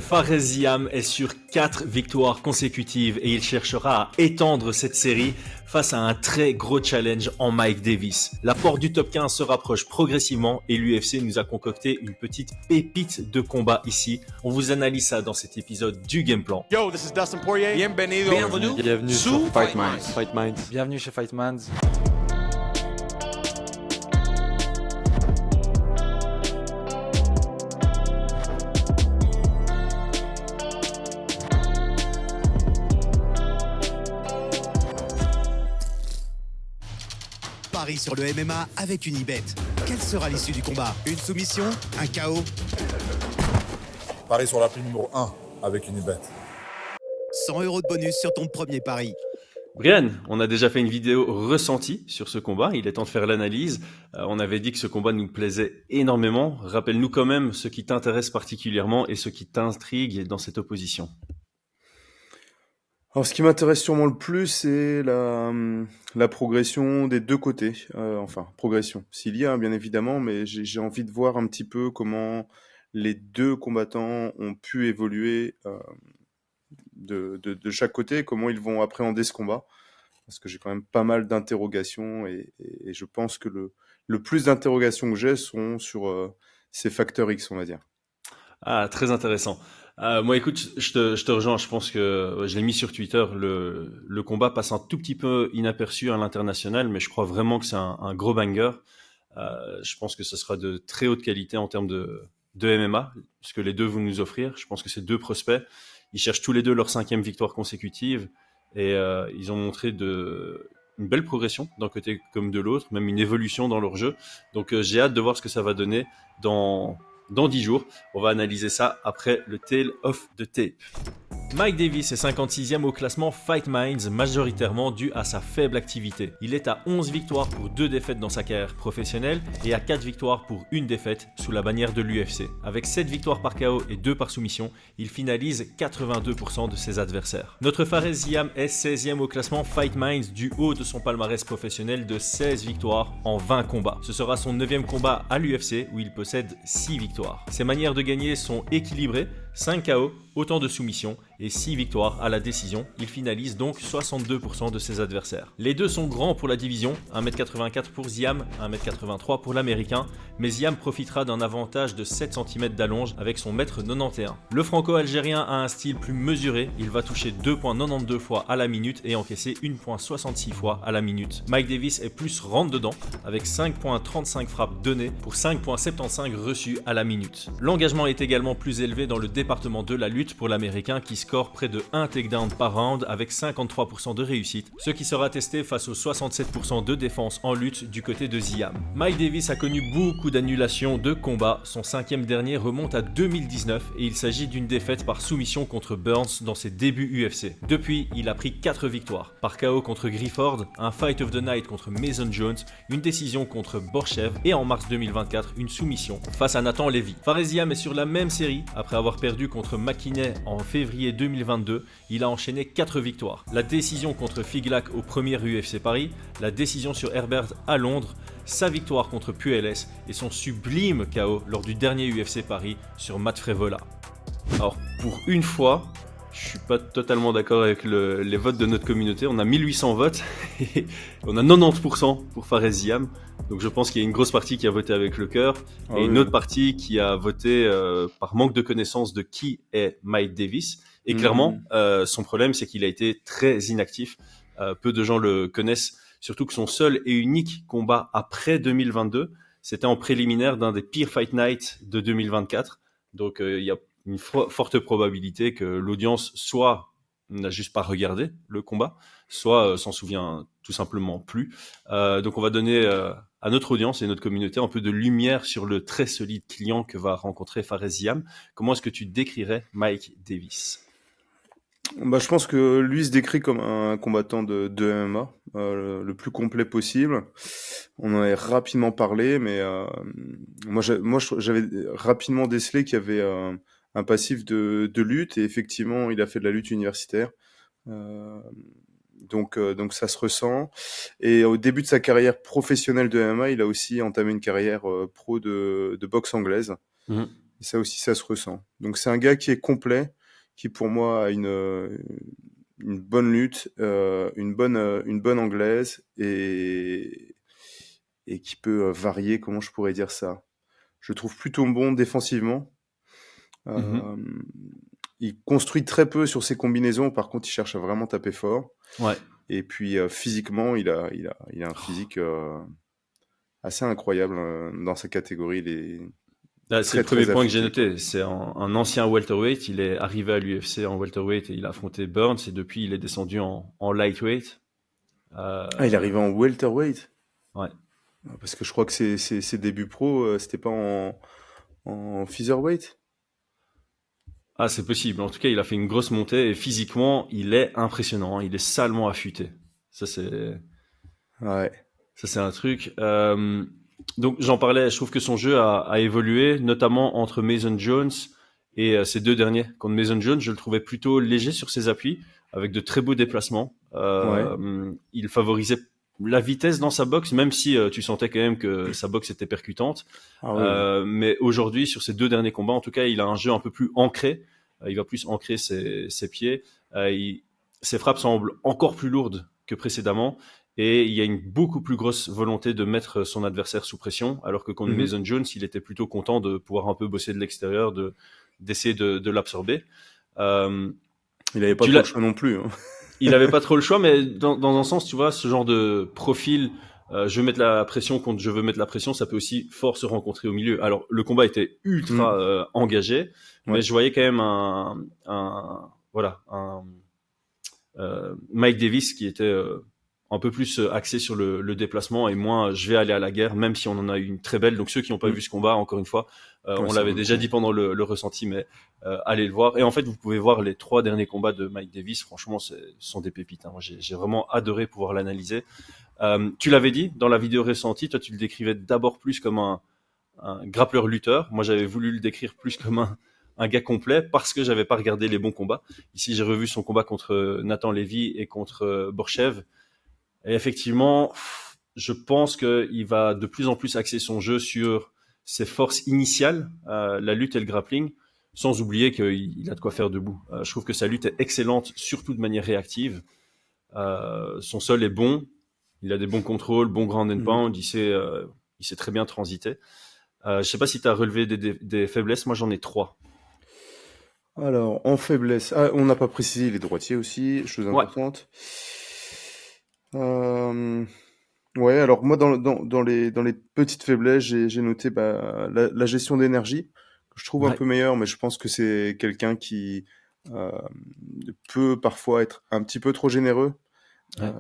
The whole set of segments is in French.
Fares Ziam est sur 4 victoires consécutives et il cherchera à étendre cette série face à un très gros challenge en Mike Davis. La porte du top 15 se rapproche progressivement et l'UFC nous a concocté une petite pépite de combat ici. On vous analyse ça dans cet épisode du Game Plan. Yo, this is Dustin Poirier. Bienvenue sur Fight Minds. Bienvenue chez Fight Minds. Paris sur le MMA avec Unibet. Quelle sera l'issue du combat? Une soumission? Un KO? Paris sur la prime numéro 1 avec Unibet. 100 € de bonus sur ton premier pari. Brian, on a déjà fait une vidéo ressentie sur ce combat, il est temps de faire l'analyse. On avait dit que ce combat nous plaisait énormément. Rappelle-nous quand même ce qui t'intéresse particulièrement et ce qui t'intrigue dans cette opposition. Alors, ce qui m'intéresse sûrement le plus, c'est la progression des deux côtés. Progression. S'il y a, bien évidemment, mais j'ai envie de voir un petit peu comment les deux combattants ont pu évoluer de chaque côté, comment ils vont appréhender ce combat. Parce que j'ai quand même pas mal d'interrogations et je pense que le plus d'interrogations que j'ai sont sur ces facteurs X, on va dire. Ah, très intéressant. Moi, écoute, je te rejoins. Je pense que je l'ai mis sur Twitter. Le combat passe un tout petit peu inaperçu à l'international, mais je crois vraiment que c'est un gros banger. Je pense que ce sera de très haute qualité en termes de MMA, ce que les deux vont nous offrir. Je pense que ces deux prospects, ils cherchent tous les deux leur 5e victoire consécutive et ils ont montré une belle progression d'un côté comme de l'autre, même une évolution dans leur jeu. Donc j'ai hâte de voir ce que ça va donner dans 10 jours. On va analyser ça après le Tale of the Tape. Mike Davis est 56e au classement Fight Minds, majoritairement dû à sa faible activité. Il est à 11 victoires pour 2 défaites dans sa carrière professionnelle et à 4 victoires pour 1 défaite sous la bannière de l'UFC. Avec 7 victoires par KO et 2 par soumission, il finalise 82% de ses adversaires. Notre Fares Ziam est 16e au classement Fight Minds du haut de son palmarès professionnel de 16 victoires en 20 combats. Ce sera son 9e combat à l'UFC où il possède 6 victoires. Ses manières de gagner sont équilibrées, 5 KO, autant de soumissions et 6 victoires à la décision. Il finalise donc 62% de ses adversaires. Les deux sont grands pour la division, 1m84 pour Ziam, 1m83 pour l'américain, mais Ziam profitera d'un avantage de 7 cm d'allonge avec son 1m91. Le franco-algérien a un style plus mesuré, il va toucher 2,92 fois à la minute et encaisser 1,66 fois à la minute. Mike Davis est plus rentre-dedans avec 5,35 frappes données pour 5,75 reçues à la minute. L'engagement est également plus élevé dans le département de la lutte pour l'américain qui score près de 1 takedown par round avec 53% de réussite, ce qui sera testé face aux 67% de défense en lutte du côté de Ziam. Mike Davis a connu beaucoup d'annulations de combats, son 5e dernier remonte à 2019 et il s'agit d'une défaite par soumission contre Burns dans ses débuts UFC. Depuis, il a pris 4 victoires, par KO contre Grifford, un Fight of the Night contre Mason Jones, une décision contre Borchev et en mars 2024, une soumission face à Nathan Levy. Fares Ziam est sur la même série, après avoir perdu contre McKinney en février 2022, il a enchaîné 4 victoires. La décision contre Figlak au premier UFC Paris, la décision sur Herbert à Londres, sa victoire contre Puelles et son sublime KO lors du dernier UFC Paris sur Matt Frevola. Alors pour une fois, je suis pas totalement d'accord avec les votes de notre communauté. On a 1800 votes et on a 90% pour Fares Ziam. Donc je pense qu'il y a une grosse partie qui a voté avec le cœur et une autre partie qui a voté par manque de connaissance de qui est Mike Davis. Et clairement, son problème, c'est qu'il a été très inactif. Peu de gens le connaissent, surtout que son seul et unique combat après 2022, c'était en préliminaire d'un des pires Fight Night de 2024. Donc il y a une forte probabilité que l'audience soit n'a juste pas regardé le combat, soit s'en souvient tout simplement plus. Donc on va donner à notre audience et notre communauté un peu de lumière sur le très solide client que va rencontrer Fares Ziam. Comment est-ce que tu décrirais Mike Davis ? Je pense que lui se décrit comme un combattant de MMA, le plus complet possible. On en a rapidement parlé, mais j'avais rapidement décelé qu'il y avait un passif de lutte, et effectivement, il a fait de la lutte universitaire. Donc ça se ressent. Et au début de sa carrière professionnelle de MMA, il a aussi entamé une carrière pro de boxe anglaise. Et ça aussi, ça se ressent. Donc c'est un gars qui est complet, qui pour moi a une bonne lutte, une bonne anglaise et qui peut varier, comment je pourrais dire ça. Je trouve plutôt bon défensivement. Mhm. Euh, il construit très peu sur ses combinaisons, par contre il cherche à vraiment taper fort. Ouais. Et puis physiquement, il a un physique assez incroyable dans sa catégorie. Il est Là, c'est le très premier très point que j'ai affûté, quoi. noté. C'est un ancien welterweight. Il est arrivé à l'UFC en welterweight et il a affronté Burns. Et depuis, il est descendu en lightweight. Ah, il est arrivé Euh, en welterweight? ouais. Parce que je crois que ses débuts pro, c'était pas en featherweight? Ah, c'est possible. En tout cas, il a fait une grosse montée et physiquement, il est impressionnant, hein. Il est salement affûté. Ça, c'est, Ouais. ça, c'est un truc. Donc, j'en parlais. Je trouve que son jeu a évolué, notamment entre Mason Jones et ces deux derniers. Contre Mason Jones, je le trouvais plutôt léger sur ses appuis, avec de très beaux déplacements. Ouais. Il favorisait la vitesse dans sa boxe, même si tu sentais quand même que sa boxe était percutante. Ah oui, oui. Mais aujourd'hui, sur ces deux derniers combats, en tout cas, il a un jeu un peu plus ancré. Il va plus ancrer ses pieds. Ses frappes semblent encore plus lourdes que précédemment. Et il y a une beaucoup plus grosse volonté de mettre son adversaire sous pression, alors que contre Mhm. Mason Jones, il était plutôt content de pouvoir un peu bosser de l'extérieur, d'essayer de l'absorber. Euh, Il avait pas tu trop le l'as, choix non plus, hein. il avait pas trop le choix, mais dans un sens, tu vois, ce genre de profil, je veux mettre la pression contre je veux mettre la pression, ça peut aussi fort se rencontrer au milieu. Alors, le combat était ultra Mm. engagé, mais Ouais. je voyais quand même voilà, Mike Davis qui était un peu plus axé sur le déplacement et moins je vais aller à la guerre, même si on en a eu une très belle. Donc ceux qui n'ont pas Mm. vu ce combat, encore une fois, Ouais, on ça vaut l'avait le déjà coup. dit pendant le ressenti, mais allez le voir. Et en fait, vous pouvez voir les 3 derniers combats de Mike Davis. Franchement, ce sont des pépites, hein. Moi, j'ai vraiment adoré pouvoir l'analyser. Tu l'avais dit dans la vidéo ressentie, toi tu le décrivais d'abord plus comme un grappleur-lutteur. Moi, j'avais voulu le décrire plus comme un gars complet parce que j'avais pas regardé les bons combats. Ici, j'ai revu son combat contre Nathan Levy et contre Borchev. Et effectivement, je pense qu'il va de plus en plus axer son jeu sur ses forces initiales, la lutte et le grappling, sans oublier qu'il a de quoi faire debout. Je trouve que sa lutte est excellente, surtout de manière réactive. Son sol est bon, il a des bons contrôles, bon ground and Mhm. pound, il sait très bien transiter. Je sais pas si tu as relevé des faiblesses, moi j'en ai 3. Alors, en faiblesse, ah, on n'a pas précisé, il est droitier aussi, chose Ouais, importante. Euh, ouais, alors moi, dans les petites faiblesses, j'ai noté la gestion d'énergie, que je trouve un ouais, peu meilleure, mais je pense que c'est quelqu'un qui euh, peut parfois être un petit peu trop généreux. ouais. Euh,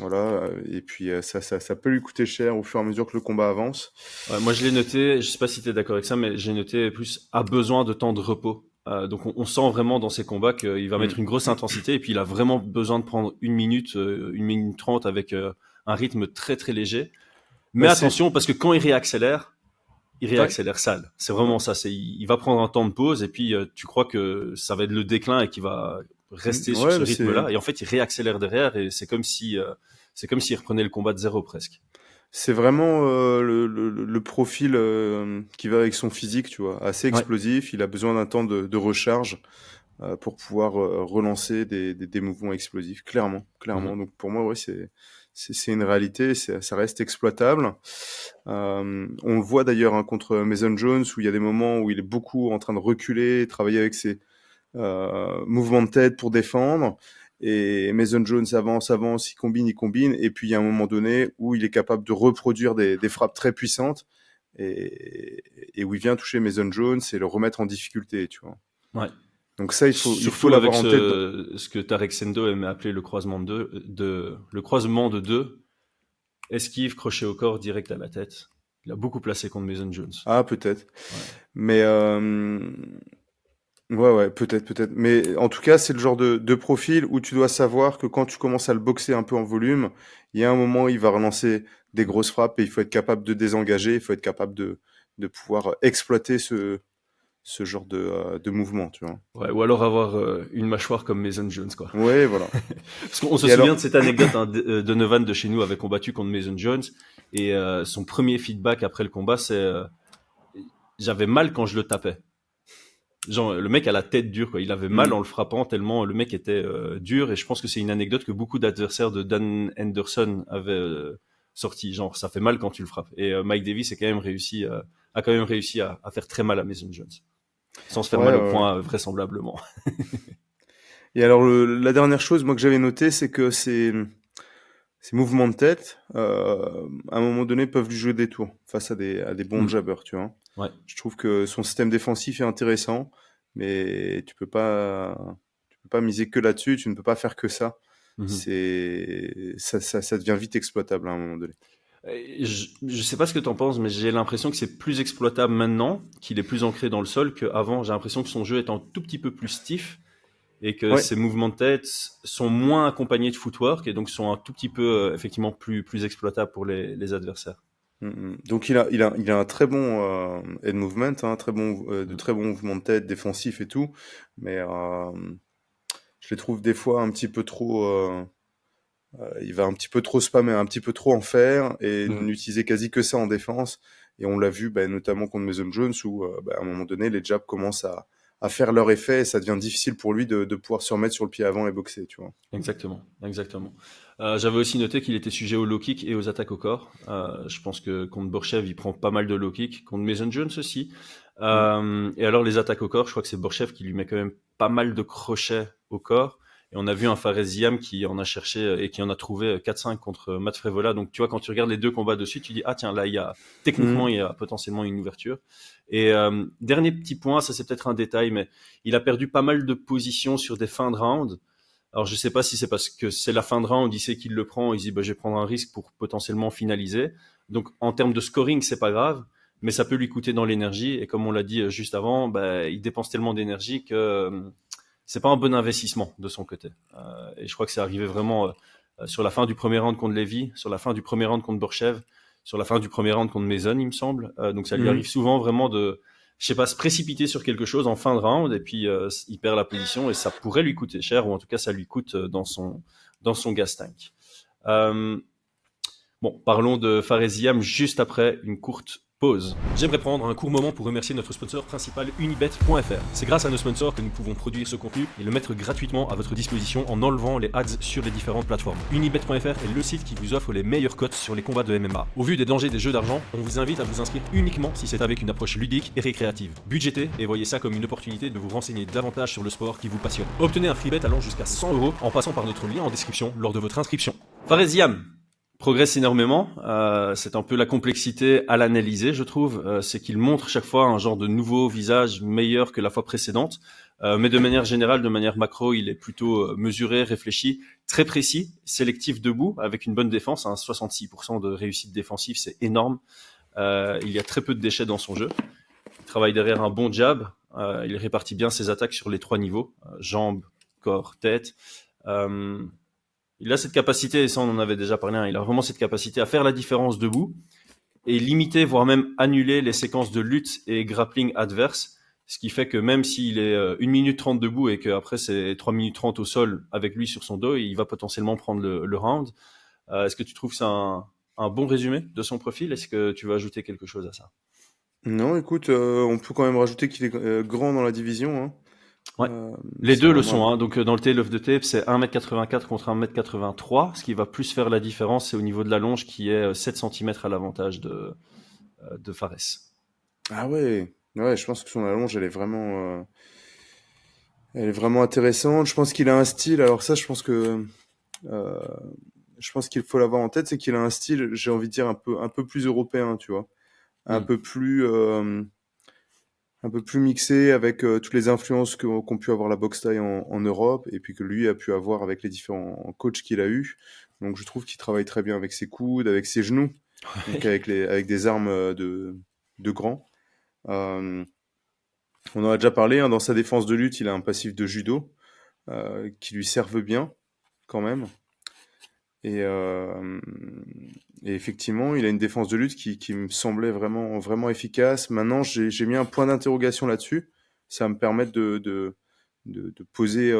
voilà, et puis ça peut lui coûter cher au fur et à mesure que le combat avance. Ouais, moi, je l'ai noté, je sais pas si tu es d'accord avec ça, mais j'ai noté plus a besoin de temps de repos. Donc, on sent vraiment dans ses combats qu'il va Mm. mettre une grosse intensité et puis il a vraiment besoin de prendre 1 minute, 1 minute 30 avec un rythme très très léger. Bah, Mais attention, parce que quand il ouais, réaccélère sale. C'est ouais. vraiment ça. Il va prendre un temps de pause et puis tu crois que ça va être le déclin et qu'il va rester sur Ouais, ce mais c'est rythme-là. Et en fait, il réaccélère derrière et c'est comme s'il reprenait le combat de zéro presque. c'est vraiment le profil qui va avec son physique, tu vois, assez Ouais. explosif. Il a besoin d'un temps de recharge pour pouvoir relancer des mouvements explosifs, clairement, clairement. Mhm. Donc pour moi, ouais, c'est une réalité, ça reste exploitable. On le voit d'ailleurs hein, contre Mason Jones où il y a des moments où il est beaucoup en train de reculer, travailler avec ses mouvements de tête pour défendre. Et Mason Jones avance, avance, il combine. Et puis il y a un moment donné où il est capable de reproduire des frappes très puissantes et où il vient toucher Mason Jones et le remettre en difficulté, tu vois. Ouais. Donc ça, il faut Surtout avec l'avoir en tête. ce que Tarek Sendo aimait appeler le croisement le croisement de deux, esquive, crochet au corps, direct à la tête. Il a beaucoup placé contre Mason Jones. Ah, peut-être. Ouais. Mais ouais, ouais, peut-être, peut-être. Mais en tout cas, c'est le genre de profil où tu dois savoir que quand tu commences à le boxer un peu en volume, il y a un moment où il va relancer des grosses frappes et il faut être capable de désengager, il faut être capable de pouvoir exploiter ce genre de mouvement, tu vois. Ouais, ou alors avoir une mâchoire comme Mason Jones, quoi. Ouais, voilà. Parce qu'on se Et souvient alors, de cette anecdote, hein, Donovan de chez nous avait combattu contre Mason Jones et son premier feedback après le combat, c'est j'avais mal quand je le tapais. Genre, le mec a la tête dure, quoi. Il avait mal en le frappant tellement le mec était dur. Et je pense que c'est une anecdote que beaucoup d'adversaires de Dan Henderson avaient sorti. Genre, ça fait mal quand tu le frappes. Et Mike Davis a quand même réussi à faire très mal à Mason Jones, sans se faire mal au point, vraisemblablement. Et alors, la dernière chose, moi, que j'avais noté, c'est que ces mouvements de tête, à un moment donné, peuvent lui jouer des tours face à des bons jabbers, tu vois. Ouais. Je trouve que son système défensif est intéressant, mais tu peux pas miser que là-dessus, tu ne peux pas faire que ça. Mhm. Ça devient vite exploitable à un moment donné. Je sais pas ce que t'en penses, mais j'ai l'impression que c'est plus exploitable maintenant, qu'il est plus ancré dans le sol qu'avant. J'ai l'impression que son jeu est un tout petit peu plus stiff et que ses mouvements de tête sont moins accompagnés de footwork et donc sont un tout petit peu effectivement plus exploitables pour les adversaires. Donc il a un très bon head movement, hein, de très bons mouvements de tête défensifs et tout, mais je les trouve des fois un petit peu trop. Il va un petit peu trop spammer, un petit peu trop en faire et n'utiliser quasi que ça en défense. Et on l'a vu notamment contre Mason Jones où à un moment donné les jabs commencent à faire leur effet et ça devient difficile pour lui de pouvoir se remettre sur le pied avant et boxer, tu vois. Exactement. J'avais aussi noté qu'il était sujet aux low kicks et aux attaques au corps. Je pense que contre Borchev, il prend pas mal de low kicks. Contre Mason Jones aussi. Et alors les attaques au corps, je crois que c'est Borchev qui lui met quand même pas mal de crochets au corps. Et on a vu un Fares Ziam qui en a cherché et qui en a trouvé 4-5 contre Matt Frevola. Donc tu vois, quand tu regardes les deux combats dessus, tu dis, ah tiens, là, il y a potentiellement une ouverture. Et dernier petit point, ça c'est peut-être un détail, mais il a perdu pas mal de positions sur des fins de round. Alors je sais pas si c'est parce que c'est la fin de round, il sait qu'il le prend, il se dit je vais prendre un risque pour potentiellement finaliser. Donc en termes de scoring, c'est pas grave, mais ça peut lui coûter dans l'énergie. Et comme on l'a dit juste avant, il dépense tellement d'énergie que c'est pas un bon investissement de son côté. Et je crois que c'est arrivé vraiment sur la fin du premier round contre Levy, sur la fin du premier round contre Borchev, sur la fin du premier round contre Mason, il me semble. Donc ça lui arrive souvent vraiment de se précipiter sur quelque chose en fin de round et puis il perd la position et ça pourrait lui coûter cher ou en tout cas ça lui coûte dans son gas tank. Parlons de Fares Ziam juste après une courte pause. J'aimerais prendre un court moment pour remercier notre sponsor principal Unibet.fr. C'est grâce à nos sponsors que nous pouvons produire ce contenu et le mettre gratuitement à votre disposition en enlevant les ads sur les différentes plateformes. Unibet.fr est le site qui vous offre les meilleures cotes sur les combats de MMA. Au vu des dangers des jeux d'argent, on vous invite à vous inscrire uniquement si c'est avec une approche ludique et récréative. Budgétez et voyez ça comme une opportunité de vous renseigner davantage sur le sport qui vous passionne. Obtenez un free bet allant jusqu'à 100 € en passant par notre lien en description lors de votre inscription. Fares Ziam progresse énormément. C'est un peu la complexité à l'analyser, je trouve. C'est qu'il montre chaque fois un genre de nouveau visage meilleur que la fois précédente. Mais de manière générale, de manière macro, il est plutôt mesuré, réfléchi, très précis, sélectif debout, avec une bonne défense. 66% de réussite défensive, c'est énorme. Il y a très peu de déchets dans son jeu. Il travaille derrière un bon jab. Il répartit bien ses attaques sur les 3 niveaux. Jambes, corps, tête. Il a cette capacité, et ça on en avait déjà parlé, il a vraiment cette capacité à faire la différence debout et limiter, voire même annuler les séquences de lutte et grappling adverses, ce qui fait que même s'il est 1 minute 30 debout et qu'après c'est 3 minutes 30 au sol avec lui sur son dos, il va potentiellement prendre le round. Est-ce que tu trouves ça un bon résumé de son profil? Est-ce que tu veux ajouter quelque chose à ça? Non, écoute, on peut quand même rajouter qu'il est grand dans la division, hein. Ouais. Les deux le vraiment sont, hein. Donc dans le Tale of the Tape, c'est 1m84 contre 1m83. Ce qui va plus faire la différence, c'est au niveau de la longe qui est 7 cm à l'avantage de Fares. Ah ouais, je pense que son allonge, elle est vraiment intéressante. Je pense qu'il a un style. Alors ça, je pense qu'il faut l'avoir en tête, c'est qu'il a un style, j'ai envie de dire un peu plus européen, tu vois, un peu plus mixé avec toutes les influences qu'ont pu avoir la boxe thaï en Europe et puis que lui a pu avoir avec les différents coachs qu'il a eu. Donc je trouve qu'il travaille très bien avec ses coudes, avec ses genoux, donc avec des armes de grand. On en a déjà parlé, hein, dans sa défense de lutte, il a un passif de judo qui lui servent bien quand même. Et effectivement, il a une défense de lutte qui me semblait vraiment, vraiment efficace. Maintenant, j'ai mis un point d'interrogation là-dessus. Ça va me permettre de poser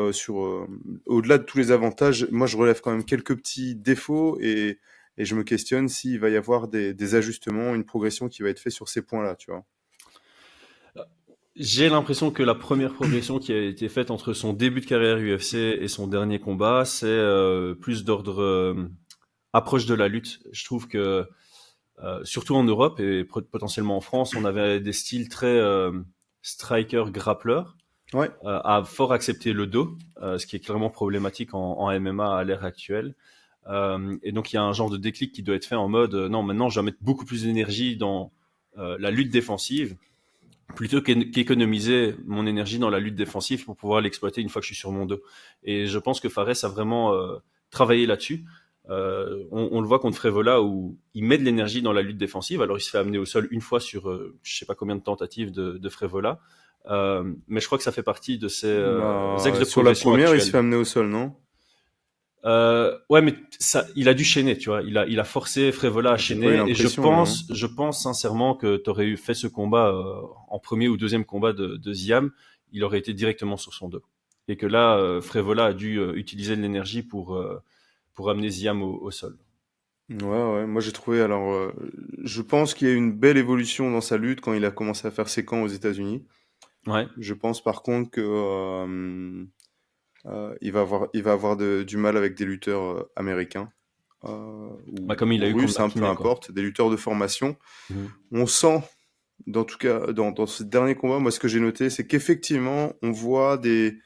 au-delà de tous les avantages. Moi, je relève quand même quelques petits défauts et je me questionne s'il va y avoir des ajustements, une progression qui va être faite sur ces points-là, tu vois. J'ai l'impression que la première progression qui a été faite entre son début de carrière UFC et son dernier combat, c'est plus d'ordre approche de la lutte. Je trouve que surtout en Europe et potentiellement en France, on avait des styles très striker grappleur, Ouais. à fort accepter le dos, ce qui est clairement problématique en MMA à l'ère actuelle. Et donc il y a un genre de déclic qui doit être fait en mode non, maintenant je vais mettre beaucoup plus d'énergie dans la lutte défensive plutôt qu'économiser mon énergie dans la lutte défensive pour pouvoir l'exploiter une fois que je suis sur mon dos. Et je pense que Fares a vraiment travaillé là-dessus. On le voit contre Frevola où il met de l'énergie dans la lutte défensive. Alors il se fait amener au sol une fois sur je sais pas combien de tentatives de Frevola. Mais je crois que ça fait partie de ces axes Bah, de sur la progression première, il se actuels. fait amener au sol, non? Ouais, mais ça, il a dû chaîner, tu vois. Il a forcé Frévola à J'ai pas eu chaîner, et l'impression, moi, hein. je pense sincèrement que t'aurais eu fait ce combat en premier ou deuxième combat de Ziam, il aurait été directement sur son dos, et que là, Frévola a dû utiliser de l'énergie pour amener Ziam au sol. Ouais, ouais. Moi, j'ai trouvé. Alors, je pense qu'il y a eu une belle évolution dans sa lutte quand il a commencé à faire ses camps aux États-Unis. Ouais. Je pense par contre que il va avoir du mal avec des lutteurs américains Bah, comme il ou a eu contre russes, hein, peu McKinney, quoi. importe, des lutteurs de formation. Mhm. On sent, dans tout cas, dans ce dernier combat, moi, ce que j'ai noté, c'est qu'effectivement, on voit des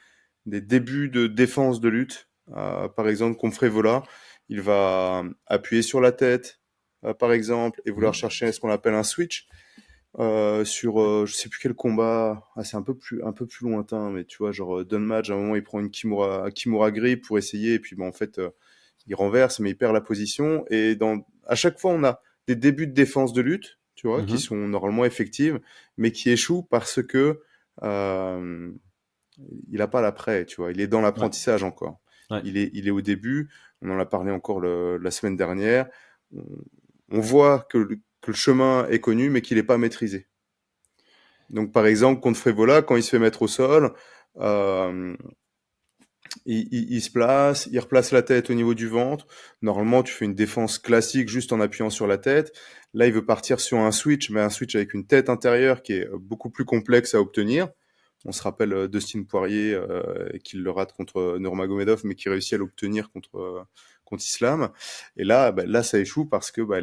débuts de défense de lutte. Par exemple, contre Frévola, il va appuyer sur la tête, par exemple, et vouloir Mhm. chercher ce qu'on appelle un switch. Sur je sais plus quel combat, c'est un peu plus lointain, mais tu vois, genre Don Match, à un moment il prend une Kimura grip pour essayer, et puis bon, en fait il renverse, mais il perd la position. Et à chaque fois on a des débuts de défense de lutte, tu vois, qui Mhm. sont normalement effectives, mais qui échouent parce que euh, il a pas l'après, tu vois, il est dans Ouais. l'apprentissage encore. Ouais. Il est au début, on en a parlé encore la semaine dernière. On, on voit que le chemin est connu, mais qu'il n'est pas maîtrisé. Donc, par exemple, contre Frévola, quand il se fait mettre au sol, euh, il se place, il replace la tête au niveau du ventre. Normalement, tu fais une défense classique juste en appuyant sur la tête. Là, il veut partir sur un switch, mais un switch avec une tête intérieure qui est beaucoup plus complexe à obtenir. On se rappelle Dustin Poirier qui le rate contre Nurmagomedov, mais qui réussit à l'obtenir contre Islam. Et là, bah, là, ça échoue parce que bah,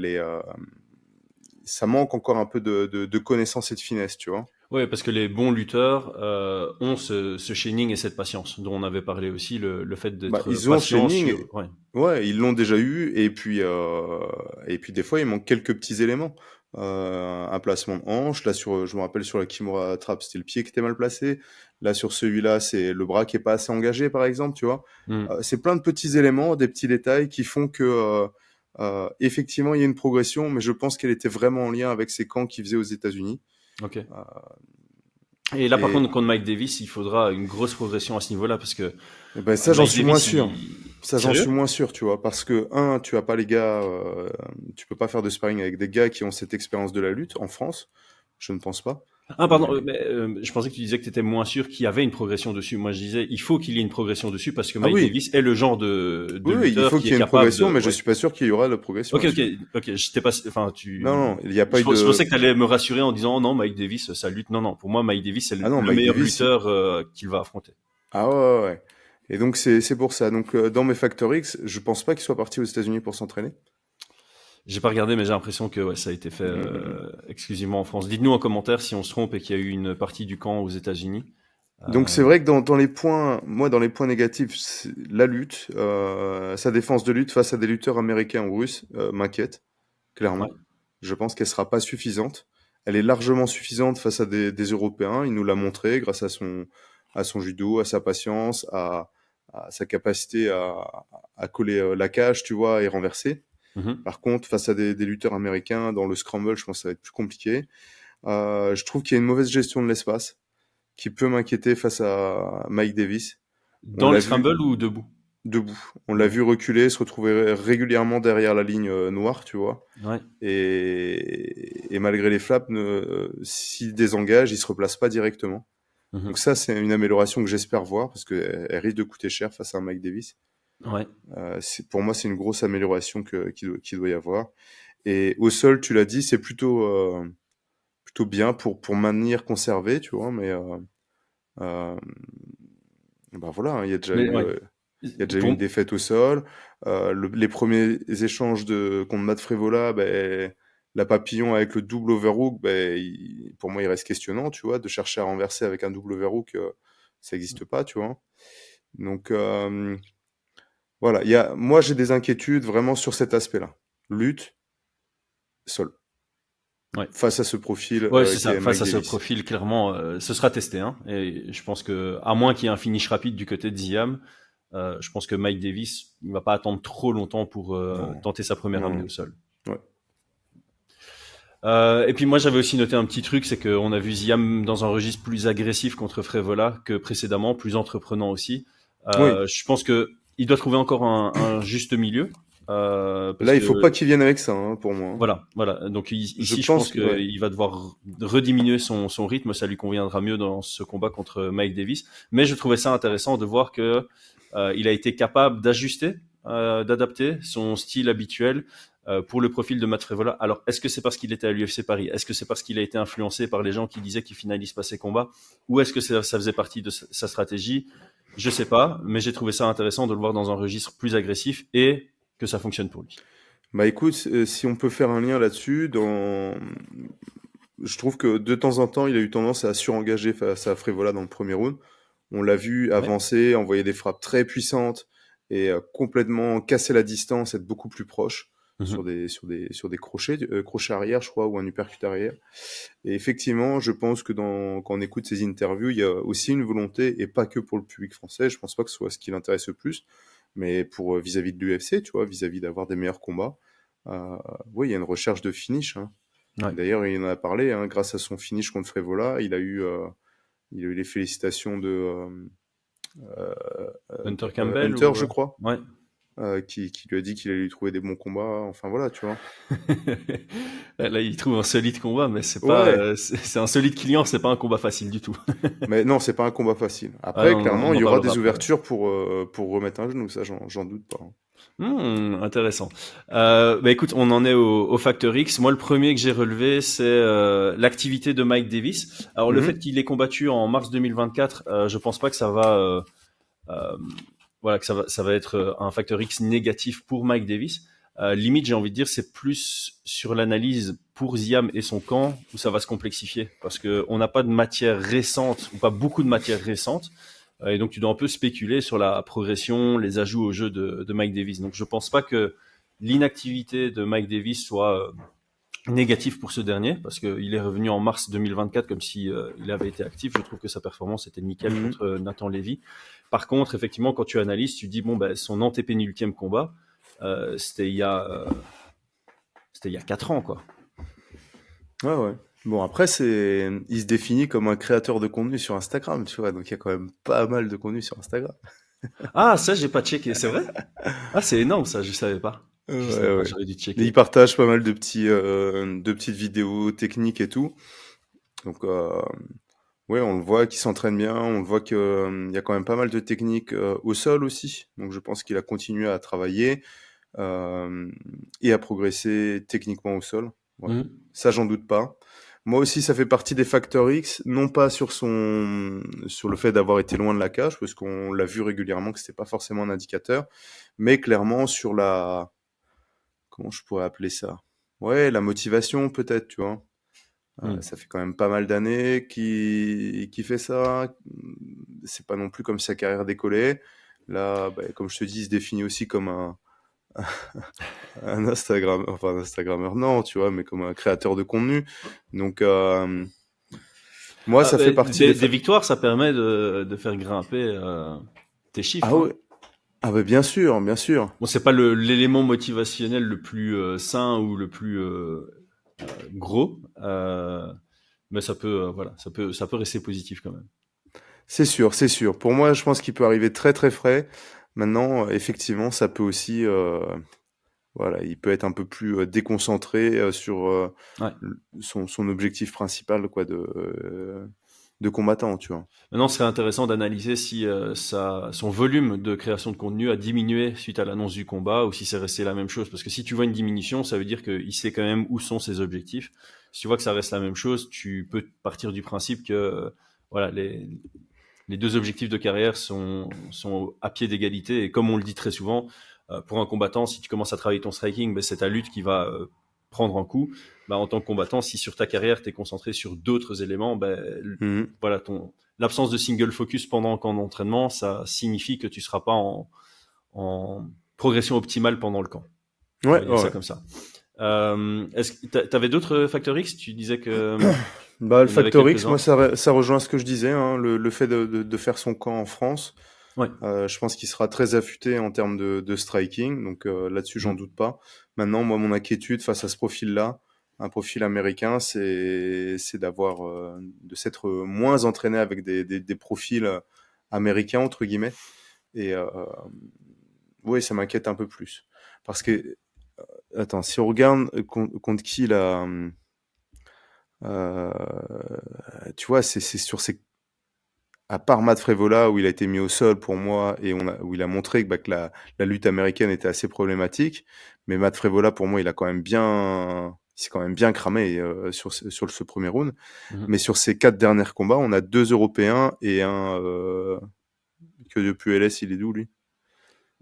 ça manque encore un peu de connaissance et de finesse, tu vois. Ouais, parce que les bons lutteurs ont ce chaining et cette patience dont on avait parlé aussi, le fait Bah, d'être ils ont ce patient training, sur. Ouais. ouais, ils l'ont déjà eu, et puis des fois il manque quelques petits éléments. Un placement de hanche, là je me rappelle sur la Kimura Trap, c'était le pied qui était mal placé. Là sur celui-là, c'est le bras qui est pas assez engagé, par exemple, tu vois. Mm. C'est plein de petits éléments, des petits détails qui font que effectivement il y a une progression, mais je pense qu'elle était vraiment en lien avec ces camps qu'il faisait aux États-Unis. Ok. Euh, Et là, par et, contre, contre Mike Davis, il faudra une grosse progression à ce niveau-là parce que et ben ça j'en Mike suis moins Davis, sûr. il. Ça, j'en suis Sérieux? moins sûr, tu vois, parce que, tu as pas les gars, tu peux pas faire de sparring avec des gars qui ont cette expérience de la lutte en France. Je ne pense pas. Ah, Euh, pardon, mais, je pensais que tu disais que tu étais moins sûr qu'il y avait une progression dessus. Moi, je disais, il faut qu'il y ait une progression dessus parce que ah Mike oui, Davis est le genre de oui, oui, il lutteur faut qui qu'il est y ait une capable progression, de. mais je Ouais. suis pas sûr qu'il y aura de progression Ok, ok, là-dessus. ok. Je t'ai pas. Enfin, Non, non, il n'y a pas eu Je pensais de. que tu allais me rassurer en disant, oh non, Mike Davis, ça lutte. Non, non. Pour moi, Mike Davis, c'est Ah non, le Mike meilleur Davis. lutteur qu'il va affronter. Ah ouais, ouais, ouais. Et donc c'est pour ça. Donc dans mes Factor X, je pense pas qu'il soit parti aux États-Unis pour s'entraîner. J'ai pas regardé, mais j'ai l'impression que ouais, ça a été fait Mm, mm, mm. exclusivement en France. Dites-nous en commentaire si on se trompe et qu'il y a eu une partie du camp aux États-Unis. Donc c'est Euh, vrai que dans les points, moi dans les points négatifs, la lutte, sa défense de lutte face à des lutteurs américains ou russes m'inquiète ouais. clairement. Je pense qu'elle sera pas suffisante. Elle est largement suffisante face à des Européens. Il nous l'a montré grâce à son judo, à sa patience, à sa capacité à coller la cage, tu vois, et renverser. Mhm. Par contre, face à des lutteurs américains, dans le scramble, je pense que ça va être plus compliqué. Je trouve qu'il y a une mauvaise gestion de l'espace qui peut m'inquiéter face à Mike Davis. On Dans les l'a vu scrambles ou debout? debout. On l'a Debout. vu reculer, se retrouver régulièrement derrière la ligne noire, tu vois. Ouais. Et malgré les flaps, s'il désengage, il se replace pas directement. Donc Mhm. ça, c'est une amélioration que j'espère voir parce qu'elle risque de coûter cher face à un Mike Davis. Ouais. Pour moi, c'est une grosse amélioration qu'il doit y avoir. Et au sol, tu l'as dit, c'est plutôt plutôt bien pour maintenir, conserver, tu vois. Mais euh, bah voilà, hein, Mais ouais. il y a déjà eu Pour, une défaite au sol. Les premiers échanges contre Matt Frevola, ben, la papillon avec le double overhook, ben, pour moi, il reste questionnant, tu vois, de chercher à renverser avec un double overhook, ça n'existe pas, tu vois. Donc voilà, moi j'ai des inquiétudes vraiment sur cet aspect-là. Lutte, sol. ouais. Face à ce profil Ouais, c'est qui ça. est Mike Face à ce Davis. profil, clairement, ce sera testé. Hein, et je pense que, à moins qu'il y ait un finish rapide du côté de Ziam, je pense que Mike Davis ne va pas attendre trop longtemps pour Non, tenter sa première non, ramenée non. au sol. Ouais. Et puis moi, j'avais aussi noté un petit truc, c'est qu'on a vu Ziam dans un registre plus agressif contre Frevola que précédemment, plus entreprenant aussi. Oui, Je pense que il doit trouver encore un juste milieu. Parce là il faut pas que qu'il vienne avec ça, hein, pour moi, hein. voilà. Donc Je ici, je pense pense que ouais. qu'il va devoir rediminuer son rythme. Ça lui conviendra mieux dans ce combat contre Mike Davis. Mais je trouvais ça intéressant de voir que il a été capable d'ajuster, d'adapter son style habituel pour le profil de Matt Frevola. Alors, est-ce que c'est parce qu'il était à l'UFC Paris? Est-ce que c'est parce qu'il a été influencé par les gens qui disaient qu'il finalise pas ses combats? Ou est-ce que ça faisait partie de sa stratégie? Je sais pas, mais j'ai trouvé ça intéressant de le voir dans un registre plus agressif et que ça fonctionne pour lui. Bah écoute, si on peut faire un lien là-dessus, je trouve que de temps en temps, il a eu tendance à surengager face à Frevola dans le premier round. On l'a vu Ouais. avancer, envoyer des frappes très puissantes et complètement casser la distance, être beaucoup plus proche Mhm. sur des crochets, crochets arrière, je crois, ou un uppercut arrière. Et effectivement, je pense que quand on écoute ces interviews, il y a aussi une volonté, et pas que pour le public français, je pense pas que ce soit ce qui l'intéresse le plus, mais pour vis-à-vis de l'UFC, tu vois, vis-à-vis d'avoir des meilleurs combats. Euh, oui, il y a une recherche de finish, hein. Ouais. D'ailleurs, il en a parlé, hein, grâce à son finish contre Frevola, il a eu les félicitations de Hunter Campbell Hunter, ou je crois, ouais. qui lui a dit qu'il allait lui trouver des bons combats. Enfin voilà, tu vois. Là, il trouve un solide combat, mais c'est pas, Ouais, c'est un solide client, c'est pas un combat facile du tout. mais non, c'est pas un combat facile. Ah Après, non, clairement, on il en y aura parlera des après. Ouais. ouvertures pour remettre un genou, ça, j'en doute pas, hein. Intéressant. Bah écoute, on en est au Factor X. Moi, le premier que j'ai relevé, c'est l'activité de Mike Davis. Alors, le fait Mhm. qu'il ait combattu en mars 2024, je pense pas que ça va, euh, voilà, que ça va être un Factor X négatif pour Mike Davis. Limite, j'ai envie de dire, c'est plus sur l'analyse pour Ziam et son camp où ça va se complexifier parce que on n'a pas de matière récente ou pas beaucoup de matière récente. Et donc, tu dois un peu spéculer sur la progression, les ajouts au jeu de Mike Davis. Donc, je pense pas que l'inactivité de Mike Davis soit négative pour ce dernier, parce qu'il est revenu en mars 2024 comme si il avait été actif. Je trouve que sa performance était nickel Mhm. contre Nathan Levy. Par contre, effectivement, quand tu analyses, tu dis, bon, ben, son antépénultième combat, c'était il y a 4 ans, quoi. Ouais, ouais. Bon, après, il se définit comme un créateur de contenu sur Instagram, tu vois, donc il y a quand même pas mal de contenu sur Instagram. Ah, ça, j'ai pas checké, c'est vrai? Ah, c'est énorme, ça, je savais pas. Je savais Ouais, pas, ouais. j'aurais dû Et il checker. partage pas mal de petites vidéos techniques et tout. Donc, ouais, on le voit qu'il s'entraîne bien, on le voit que, il y a quand même pas mal de techniques au sol aussi. Donc, je pense qu'il a continué à travailler euh, et à progresser techniquement au sol. Ouais. Mhm. Ça, j'en doute pas. Moi aussi, ça fait partie des facteurs X, non pas sur le fait d'avoir été loin de la cage, parce qu'on l'a vu régulièrement que c'était pas forcément un indicateur, mais clairement sur comment je pourrais appeler ça? Ouais, la motivation peut-être, tu vois. Mhm. Ça fait quand même pas mal d'années qu'il fait ça. C'est pas non plus comme si sa carrière décollait. Là, bah, comme je te dis, il se définit aussi comme un Instagram, enfin un Instagrammeur, non, tu vois, mais comme un créateur de contenu. Donc, moi, Ah, ça fait ben, partie des des victoires, ça permet de faire grimper tes chiffres. Ah Hein. ouais, ah bah bien sûr, bien sûr. Bon, c'est pas l'élément motivationnel le plus sain ou le plus gros, mais ça peut, voilà, ça peut rester positif quand même. C'est sûr, c'est sûr. Pour moi, je pense qu'il peut arriver très très frais. Maintenant, effectivement, ça peut aussi, voilà, il peut être un peu plus déconcentré sur Ouais. son objectif principal, quoi, de combattant, tu vois. Maintenant, ce serait intéressant d'analyser si son volume de création de contenu a diminué suite à l'annonce du combat ou si c'est resté la même chose. Parce que si tu vois une diminution, ça veut dire qu'il sait quand même où sont ses objectifs. Si tu vois que ça reste la même chose, tu peux partir du principe que voilà, les deux objectifs de carrière sont à pied d'égalité. Et comme on le dit très souvent, pour un combattant, si tu commences à travailler ton striking, ben, c'est ta lutte qui va prendre un coup. Ben, en tant que combattant, si sur ta carrière, tu es concentré sur d'autres éléments, ben, Mhm. voilà, l'absence de single focus pendant un camp d'entraînement, ça signifie que tu seras pas en progression optimale pendant le camp. On Ouais, va dire ouais, ça ouais. comme ça. Est-ce que tu avais d'autres facteurs X? Tu disais que Bah, le il y en avait facteur X, moi, quelques-uns. ça rejoint ce que je disais, hein, le fait de faire son camp en France. Ouais. Je pense qu'il sera très affûté en termes de striking, donc là-dessus, j'en Mhm. doute pas. Maintenant, moi, mon inquiétude face à ce profil-là, un profil américain, c'est de s'être moins entraîné avec des profils américains, entre guillemets. Et oui, ça m'inquiète un peu plus. Parce que, attends, si on regarde contre qui là, euh, tu vois, c'est sur ces à part Matt Frevola où il a été mis au sol pour moi et où il a montré que la lutte américaine était assez problématique, mais Matt Frevola pour moi il s'est quand même bien cramé sur ce premier round. Mhm. Mais sur ces 4 derniers combats, on a 2 Européens et un que depuis LS, il est d'où lui?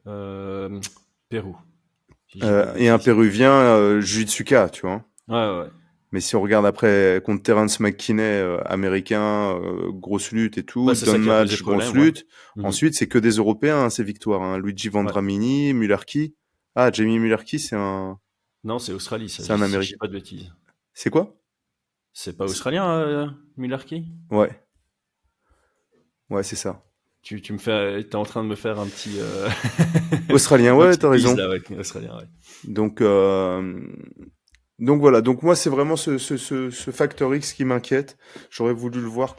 Euh, Pérou, si je dis pas de Et un bêtises. Péruvien, Jiu-Jitsuka, tu vois. Ouais, ouais, ouais. Mais si on regarde après contre Terence McKinney, américain, grosse lutte et tout, Bah, c'est Don ça qui a posé Match, grosse problème, ouais. lutte. Mhm. Ensuite, c'est que des Européens, hein, ces victoires. Hein. Luigi Ouais. Vendramini, Mullarky. Ah, Jamie Mullarky, Non, c'est Australie, ça, c'est un si je dis Américain. pas de bêtises. C'est quoi? C'est pas C'est- australien, Mullarky? Ouais, ouais, c'est ça. T'es en train de me faire un petit, Australien, un ouais, petit t'as quiz raison. là, avec australien, ouais. Donc, donc voilà. Donc moi, c'est vraiment ce facteur X qui m'inquiète. J'aurais voulu le voir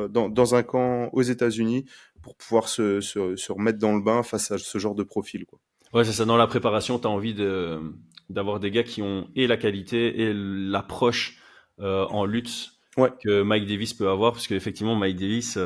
dans un camp aux États-Unis pour pouvoir se remettre dans le bain face à ce genre de profil, quoi. Ouais, c'est ça. Dans la préparation, t'as envie d'avoir des gars qui ont et la qualité et l'approche en lutte Ouais. que Mike Davis peut avoir, parce qu'effectivement, Mike Davis,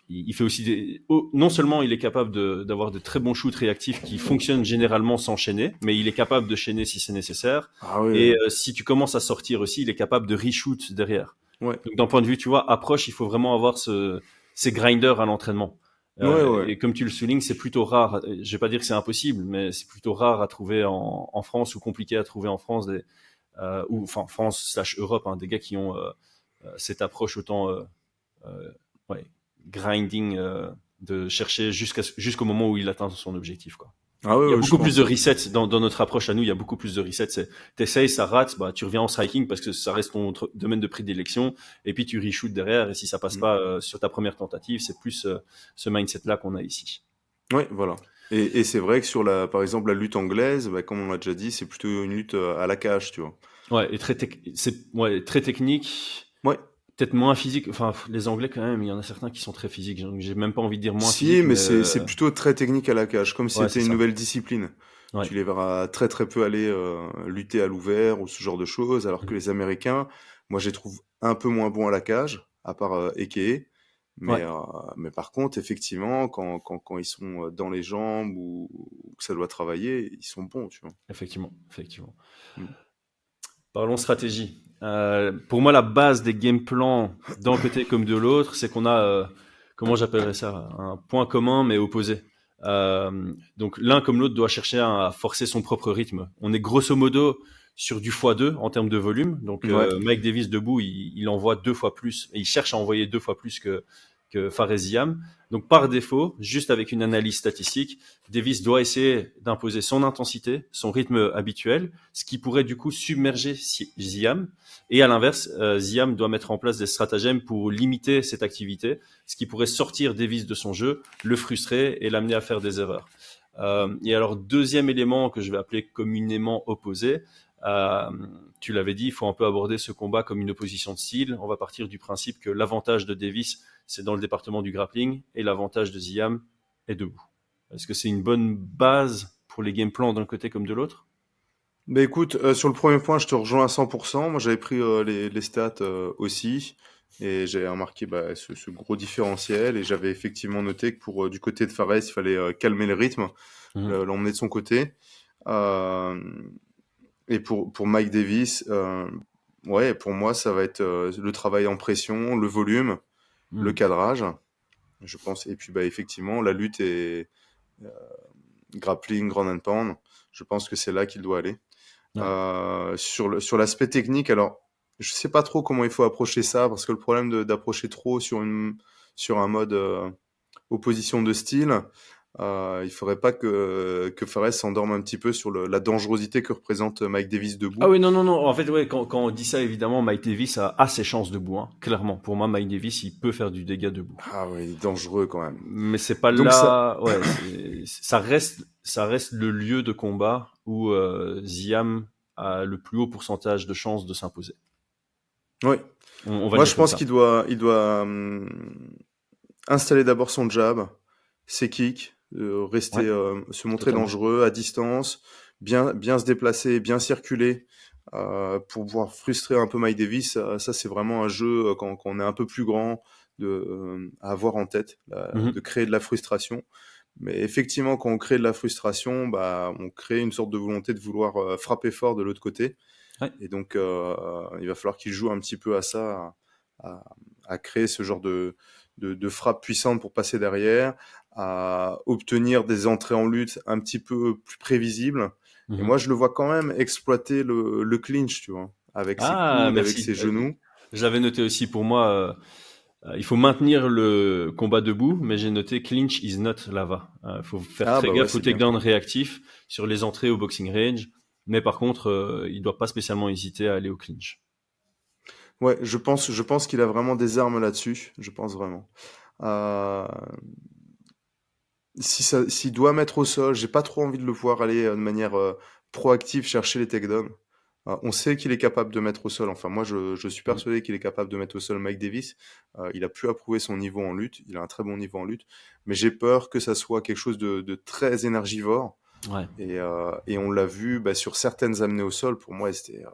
il fait aussi non seulement il est capable d'avoir de très bons shoots réactifs qui fonctionnent généralement sans chaîner, mais il est capable de chaîner si c'est nécessaire. Ah ouais. Et si tu commences à sortir aussi, il est capable de reshoot derrière. Ouais. Donc d'un point de vue, tu vois, approche, il faut vraiment avoir ces grinders à l'entraînement. Ouais, ouais. Et comme tu le soulignes, c'est plutôt rare. Je vais pas dire que c'est impossible, mais c'est plutôt rare à trouver en France ou compliqué à trouver en France ou enfin France/Europe, hein, des gars qui ont cette approche autant ouais, grinding de chercher jusqu'au moment où il atteint son objectif, quoi. Ah ouais, Il y a ouais, je beaucoup plus de pense. resets dans notre approche à nous. Il y a beaucoup plus de resets. T'essayes, ça rate, bah tu reviens en striking parce que ça reste ton domaine de prédilection. Et puis tu reshoot derrière. Et si ça passe Mm. pas sur ta première tentative, c'est plus ce mindset-là qu'on a ici. Ouais, voilà. Et c'est vrai que par exemple, la lutte anglaise, bah, comme on l'a déjà dit, c'est plutôt une lutte à la cage, tu vois. Ouais, et très technique. Ouais. Peut-être moins physique. Enfin, les Anglais quand même. Il y en a certains qui sont très physiques. Donc, j'ai même pas envie de dire moins Si, physique, mais mais c'est plutôt très technique à la cage, comme si ouais, c'est c'était une ça. nouvelle discipline. Ouais. Tu les verras très très peu aller lutter à l'ouvert ou ce genre de choses, alors que Mhm. les Américains, moi, je les trouve un peu moins bons à la cage, à part Eke. Ouais. Mais par contre, effectivement, quand ils sont dans les jambes ou que ça doit travailler, ils sont bons, tu vois. Effectivement, effectivement. Mm. Parlons stratégie. Pour moi, la base des game plans d'un côté comme de l'autre, c'est qu'on a, comment j'appellerais ça, un point commun mais opposé. Donc l'un comme l'autre doit chercher à forcer son propre rythme. On est grosso modo sur du x2 en termes de volume. Donc Ouais, Mike Davis debout, il envoie 2 fois plus, et il cherche à envoyer 2 fois plus que Fares Ziam. Donc par défaut, juste avec une analyse statistique, Davis doit essayer d'imposer son intensité, son rythme habituel, ce qui pourrait du coup submerger Ziam. Et à l'inverse, Ziam doit mettre en place des stratagèmes pour limiter cette activité, ce qui pourrait sortir Davis de son jeu, le frustrer et l'amener à faire des erreurs. Et alors, deuxième élément que je vais appeler communément opposé, tu l'avais dit, il faut un peu aborder ce combat comme une opposition de style. On va partir du principe que l'avantage de Davis, c'est dans le département du grappling, et l'avantage de Ziam est debout. Est-ce que c'est une bonne base pour les game plans d'un côté comme de l'autre? bah écoute, sur le premier point, je te rejoins à 100%. Moi, j'avais pris les stats aussi, et j'avais remarqué bah, ce gros différentiel, et j'avais effectivement noté que pour du côté de Fares, il fallait calmer le rythme, Mhm. l'emmener de son côté. Euh, Et pour Mike Davis, ouais, pour moi, ça va être le travail en pression, le volume, le Hmm. cadrage, je pense. Et puis, bah, effectivement, la lutte et grappling, ground and pound, je pense que c'est là qu'il doit aller. Ouais. Sur l'aspect technique, alors, je sais pas trop comment il faut approcher ça, parce que le problème d'approcher trop sur un mode opposition de style, il faudrait pas que Fares s'endorme un petit peu sur la dangerosité que représente Mike Davis Ah debout. oui, non, non, non. En fait, ouais, quand on dit ça, évidemment, Mike Davis a ses chances debout, hein. Clairement. Pour moi, Mike Davis, il peut faire du dégât debout. Ah oui, il est dangereux quand même. Mais c'est pas Donc ça, là, ouais, ça reste le lieu de combat où Ziam a le plus haut pourcentage de chances de s'imposer. oui. On va le Moi dire je comme pense ça. qu'il doit installer d'abord son jab, ses kicks, Ouais, se montrer totalement. dangereux à distance, bien se déplacer, bien circuler, pour pouvoir frustrer un peu Mike Davis. Ça, c'est vraiment un jeu quand on est un peu plus grand à avoir en tête, de Mhm. créer de la frustration. Mais effectivement, quand on crée de la frustration, bah, on crée une sorte de volonté de vouloir frapper fort de l'autre côté. Ouais. Et donc, il va falloir qu'il joue un petit peu à ça, à, à créer ce genre de frappe puissante pour passer derrière, à obtenir des entrées en lutte un petit peu plus prévisibles. Et Mhm. moi, je le vois quand même exploiter le clinch, tu vois, avec ses Ah, coudes, avec merci. ses genoux. Je l'avais noté aussi pour moi. Il faut maintenir le combat debout, mais j'ai noté clinch is not lava. Il faut faire Ah très bah ouais, gaffe au c'est bien. takedown réactif sur les entrées au boxing range. Mais par contre, il doit pas spécialement hésiter à aller au clinch. Ouais, je pense qu'il a vraiment des armes là-dessus. Je pense vraiment. Euh, s'il doit mettre au sol, j'ai pas trop envie de le voir aller de manière proactive chercher les takedowns. On sait qu'il est capable de mettre au sol. Enfin, moi, je suis Mm. persuadé qu'il est capable de mettre au sol Mike Davis. Il a pu approuver son niveau en lutte. Il a un très bon niveau en lutte. Mais j'ai peur que ça soit quelque chose de très énergivore. Ouais. Et on l'a vu bah, sur certaines amenées au sol. Pour moi, c'était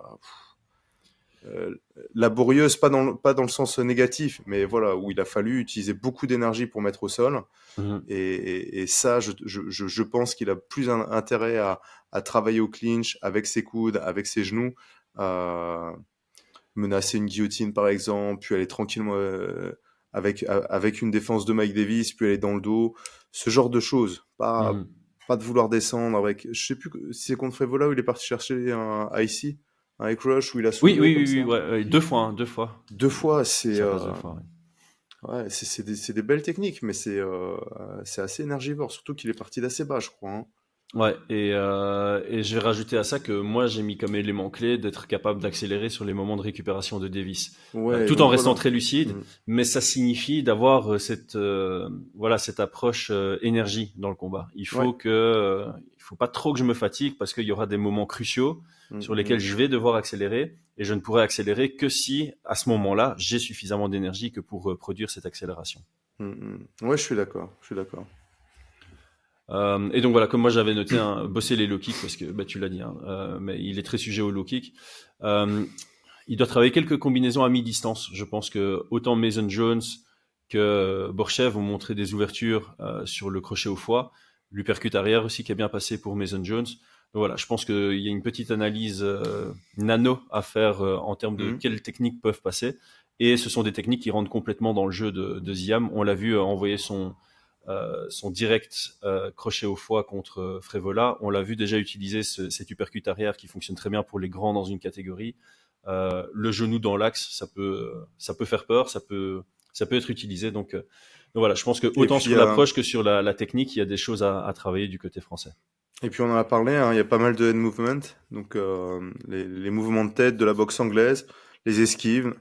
laborieuse, pas dans le sens négatif, mais voilà, où il a fallu utiliser beaucoup d'énergie pour mettre au sol. Mhm. Et ça, je pense qu'il a plus intérêt à travailler au clinch avec ses coudes, avec ses genoux, euh, menacer une guillotine par exemple, puis aller tranquillement avec une défense de Mike Davis, puis aller dans le dos, ce genre de choses. Mhm. Pas de vouloir descendre avec. Je sais plus si c'est contre Frevola où il est parti chercher un IC, un high crush où il a Oui, soulevé oui, comme oui, ça. oui, ouais, ouais, deux fois, hein, deux fois. Deux fois, c'est Ça passe deux fois. Ouais. ouais, c'est des belles techniques, mais c'est assez énergivore, surtout qu'il est parti d'assez bas, je crois, hein. Ouais, et je vais rajouter à ça que moi j'ai mis comme élément clé d'être capable d'accélérer sur les moments de récupération de Davis, Ouais, tout en donc restant voilà. très lucide, Mm. mais ça signifie d'avoir voilà cette approche énergie dans le combat. Ouais. Il faut pas trop que je me fatigue parce qu'il y aura des moments cruciaux Mm, sur lesquels mm, je vais devoir accélérer et je ne pourrai accélérer que si à ce moment-là j'ai suffisamment d'énergie que pour produire cette accélération. Ouais, je suis d'accord. Je suis d'accord. Et donc voilà, comme moi j'avais noté, hein, bosser les low kicks parce que bah, tu l'as dit, hein, mais il est très sujet au low kick. Euh, il doit travailler quelques combinaisons à mi-distance. Je pense que autant Mason Jones que Borchev ont montré des ouvertures sur le crochet au foie. L'uppercut arrière aussi qui est bien passé pour Mason Jones. Donc voilà, je pense qu'il y a une petite analyse nano à faire en termes de Mm. quelles techniques peuvent passer. Et ce sont des techniques qui rentrent complètement dans le jeu de Ziam. On l'a vu envoyer son direct crochet au foie contre Frevola. On l'a vu déjà utiliser cet uppercut arrière qui fonctionne très bien pour les grands dans une catégorie. Le genou dans l'axe, ça peut faire peur, ça peut être utilisé. Donc voilà, je pense que Et autant puis, sur l'approche que sur la technique, il y a des choses à travailler du côté français. on en a parlé, hein, il y a pas mal de head movement, donc les mouvements de tête de la boxe anglaise, les esquives.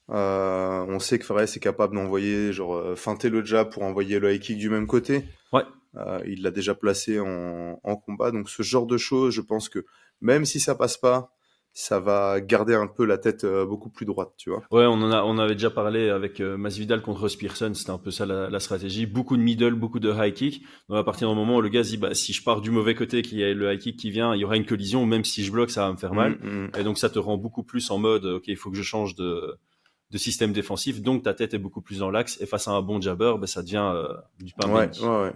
On sait que Fares est capable d'envoyer, genre, feinter le jab pour envoyer le high kick du même côté. Ouais, Il l'a déjà placé en combat, donc ce genre de choses, je pense que même si ça passe pas, ça va garder un peu la tête beaucoup plus droite, tu vois. ouais, on avait déjà parlé avec Masvidal contre Ross Pearson, c'était un peu ça la stratégie. Beaucoup de middle, beaucoup de high kick. Donc à partir du moment où le gars se dit, bah, si je pars du mauvais côté, qu'il y a le high kick qui vient, il y aura une collision, même si je bloque, ça va me faire mal. Mm. Et donc ça te rend beaucoup plus en mode, ok, il faut que je change de système défensif, donc ta tête est beaucoup plus dans l'axe, et face à un bon jabber, ben, ça devient du pain Ouais, béni. ouais, ouais.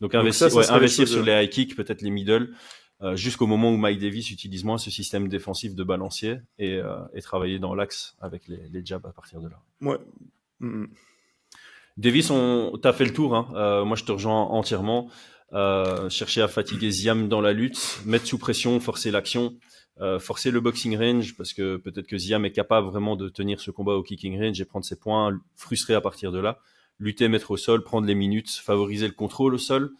Donc Donc ça investir serait les sur choses. les high kicks, peut-être les middle, jusqu'au moment où Mike Davis utilise moins ce système défensif de balancier et travailler dans l'axe avec les jabs à partir de là. Ouais. Mm, mm. Davis, t'as fait le tour. Hein. Moi, je te rejoins entièrement. Chercher à fatiguer Ziam dans la lutte, mettre sous pression, forcer l'action, forcer le boxing range, parce que peut-être que Ziam est capable vraiment de tenir ce combat au kicking range et prendre ses points, frustrer à partir de là. Lutter, mettre au sol, prendre les minutes, favoriser le contrôle au sol,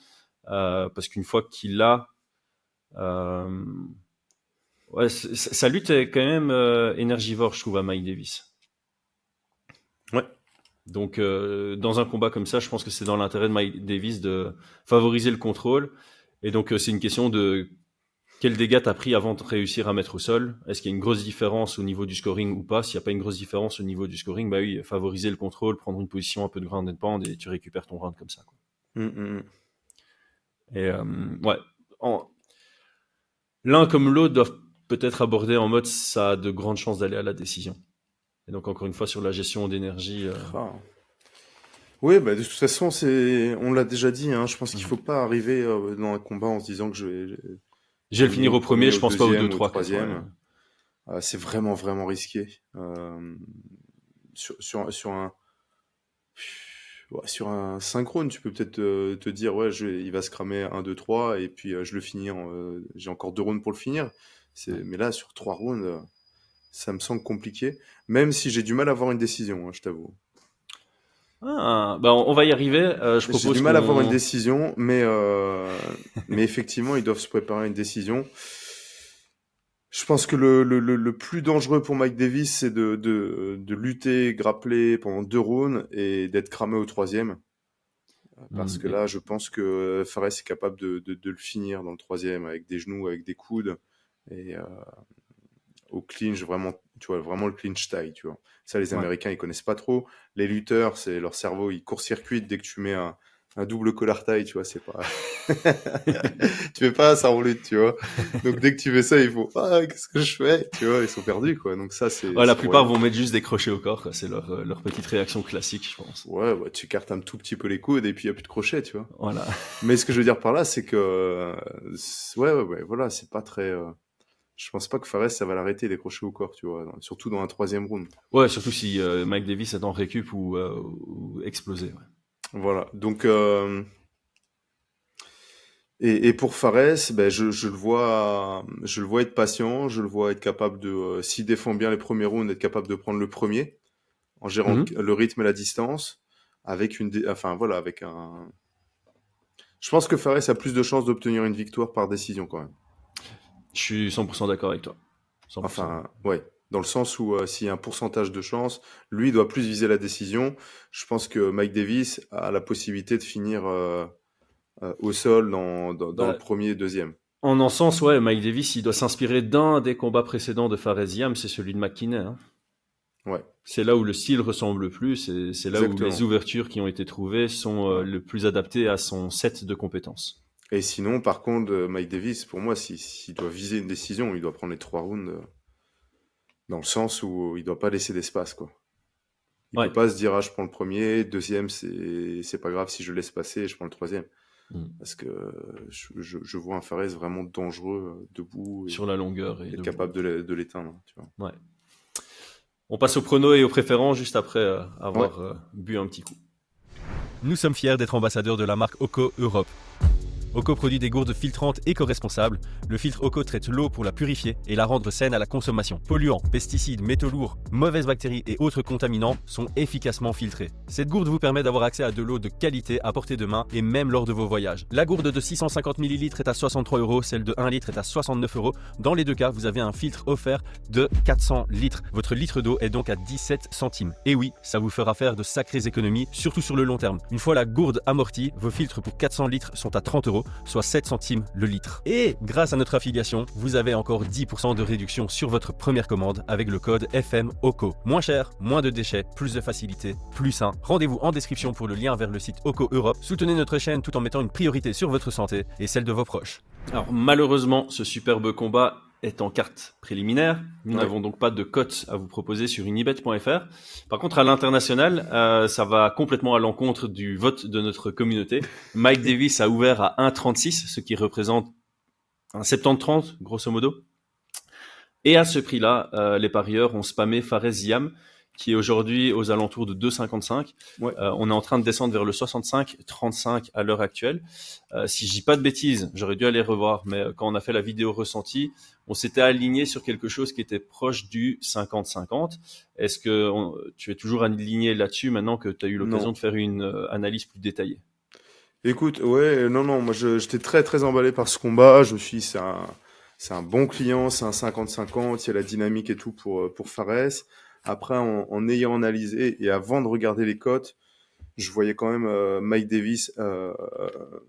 parce qu'une fois qu'il l'a... ouais, sa lutte est quand même énergivore, je trouve, à Mike Davis. Ouais. Donc, dans un combat comme ça, je pense que c'est dans l'intérêt de Mike Davis de favoriser le contrôle. Et donc, c'est une question de quel dégât t'as pris avant de réussir à mettre au sol. Est-ce qu'il y a une grosse différence au niveau du scoring ou pas? S'il n'y a pas une grosse différence au niveau du scoring, bah oui, favoriser le contrôle, prendre une position un peu de ground and pound et tu récupères ton round comme ça, quoi. Et ouais, l'un comme l'autre doivent peut-être aborder en mode ça a de grandes chances d'aller à la décision. Et donc, encore une fois, sur la gestion d'énergie. Ah. Oui, bah, de toute façon, on l'a déjà dit, hein, je pense qu'il faut pas arriver dans un combat en se disant que je vais le finir au premier, je pense pas au 2, 3, 4. C'est vraiment, vraiment risqué. Sur un synchrone, tu peux peut-être te dire, ouais, il va se cramer 1, 2, 3, et puis je le finis, j'ai encore 2 rounds pour le finir. Mais là, sur 3 rounds, ça me semble compliqué, même si j'ai du mal à avoir une décision, hein, je t'avoue. Bah on va y arriver. J'ai du mal à avoir une décision, mais effectivement, ils doivent se préparer à une décision. Je pense que le plus dangereux pour Mike Davis, c'est de lutter, grappler pendant 2 rounds et d'être cramé au 3e. Parce que là, je pense que Fares est capable de le finir dans le 3e avec des genoux, avec des coudes. Et au clinch, vraiment, tu vois, vraiment le clinch taille, tu vois. Ça, les Américains, ils connaissent pas trop. Les lutteurs, c'est leur cerveau, ils court-circuitent dès que tu mets un double collar taille, tu vois, c'est pas... tu fais pas ça en lutte, tu vois. Donc, dès que tu fais ça, ils font, qu'est-ce que je fais? Tu vois, ils sont perdus, quoi. Donc ça, c'est... Ouais, la plupart vont mettre juste des crochets au corps, quoi. C'est leur petite réaction classique, je pense. Ouais, tu écartes un tout petit peu les coudes et puis il y a plus de crochets, tu vois. Voilà. Mais ce que je veux dire par là, c'est que... Ouais, voilà, c'est pas très... Je pense pas que Fares, ça va l'arrêter les crochets au corps, tu vois, surtout dans un 3e round. Ouais, surtout si Mike Davis est en récup ou explosé. Ouais. Voilà, donc et pour Fares, ben je le vois être patient, je le vois être capable de, s'il défend bien les premiers rounds, être capable de prendre le premier en gérant le rythme et la distance, avec avec un. Je pense que Fares a plus de chances d'obtenir une victoire par décision quand même. Je suis 100% d'accord avec toi. 100%. Enfin, ouais. Dans le sens où s'il y a un pourcentage de chance, lui doit plus viser la décision. Je pense que Mike Davis a la possibilité de finir au sol dans le premier et deuxième. En un sens, ouais, Mike Davis, il doit s'inspirer d'un des combats précédents de Fares Ziam, c'est celui de McKinney. Hein. Ouais. C'est là où le style ressemble le plus, c'est là où les ouvertures qui ont été trouvées sont le plus adaptées à son set de compétences. Et sinon, par contre, Mike Davis, pour moi, s'il doit viser une décision, il doit prendre les 3 rounds dans le sens où il doit pas laisser d'espace, quoi. Il peut pas se dire, je prends le premier, deuxième, c'est pas grave si je laisse passer, je prends le 3e. Parce que je vois un Fares vraiment dangereux debout. Sur la longueur. Et capable de l'éteindre, tu vois. Ouais. On passe au prono et aux préférences juste après avoir bu un petit coup. Nous sommes fiers d'être ambassadeurs de la marque Oco Europe. Oco produit des gourdes filtrantes éco-responsables. Le filtre Oco traite l'eau pour la purifier et la rendre saine à la consommation. Polluants, pesticides, métaux lourds, mauvaises bactéries et autres contaminants sont efficacement filtrés. Cette gourde vous permet d'avoir accès à de l'eau de qualité à portée de main et même lors de vos voyages. La gourde de 650 ml est à 63 €, celle de 1 litre est à 69 €. Dans les deux cas, vous avez un filtre offert de 400 litres. Votre litre d'eau est donc à 17 centimes. Et oui, ça vous fera faire de sacrées économies, surtout sur le long terme. Une fois la gourde amortie, vos filtres pour 400 litres sont à 30 €, soit 7 centimes le litre. Et grâce à notre affiliation, vous avez encore 10% de réduction sur votre première commande avec le code FMOCO. Moins cher, moins de déchets, plus de facilité, plus sain. Rendez-vous en description pour le lien vers le site Oco Europe. Soutenez notre chaîne tout en mettant une priorité sur votre santé et celle de vos proches. Alors malheureusement, ce superbe combat est en carte préliminaire. Nous n'avons donc pas de cote à vous proposer sur unibet.fr. Par contre, à l'international, ça va complètement à l'encontre du vote de notre communauté. Mike Davis a ouvert à 1,36, ce qui représente un 70-30, grosso modo. Et à ce prix-là, les parieurs ont spammé Fares Ziam, qui est aujourd'hui aux alentours de 2,55. Ouais. On est en train de descendre vers le 65-35 à l'heure actuelle. Si je dis pas de bêtises, j'aurais dû aller revoir, mais quand on a fait la vidéo ressentie, on s'était aligné sur quelque chose qui était proche du 50-50. Est-ce que tu es toujours aligné là-dessus maintenant que tu as eu l'occasion Non. de faire une analyse plus détaillée? Écoute, ouais, non, moi j'étais très très emballé par ce combat. Je me suis dit, c'est un bon client, c'est un 50-50, il y a la dynamique et tout pour Fares. Après, en ayant analysé et avant de regarder les cotes, je voyais quand même Mike Davis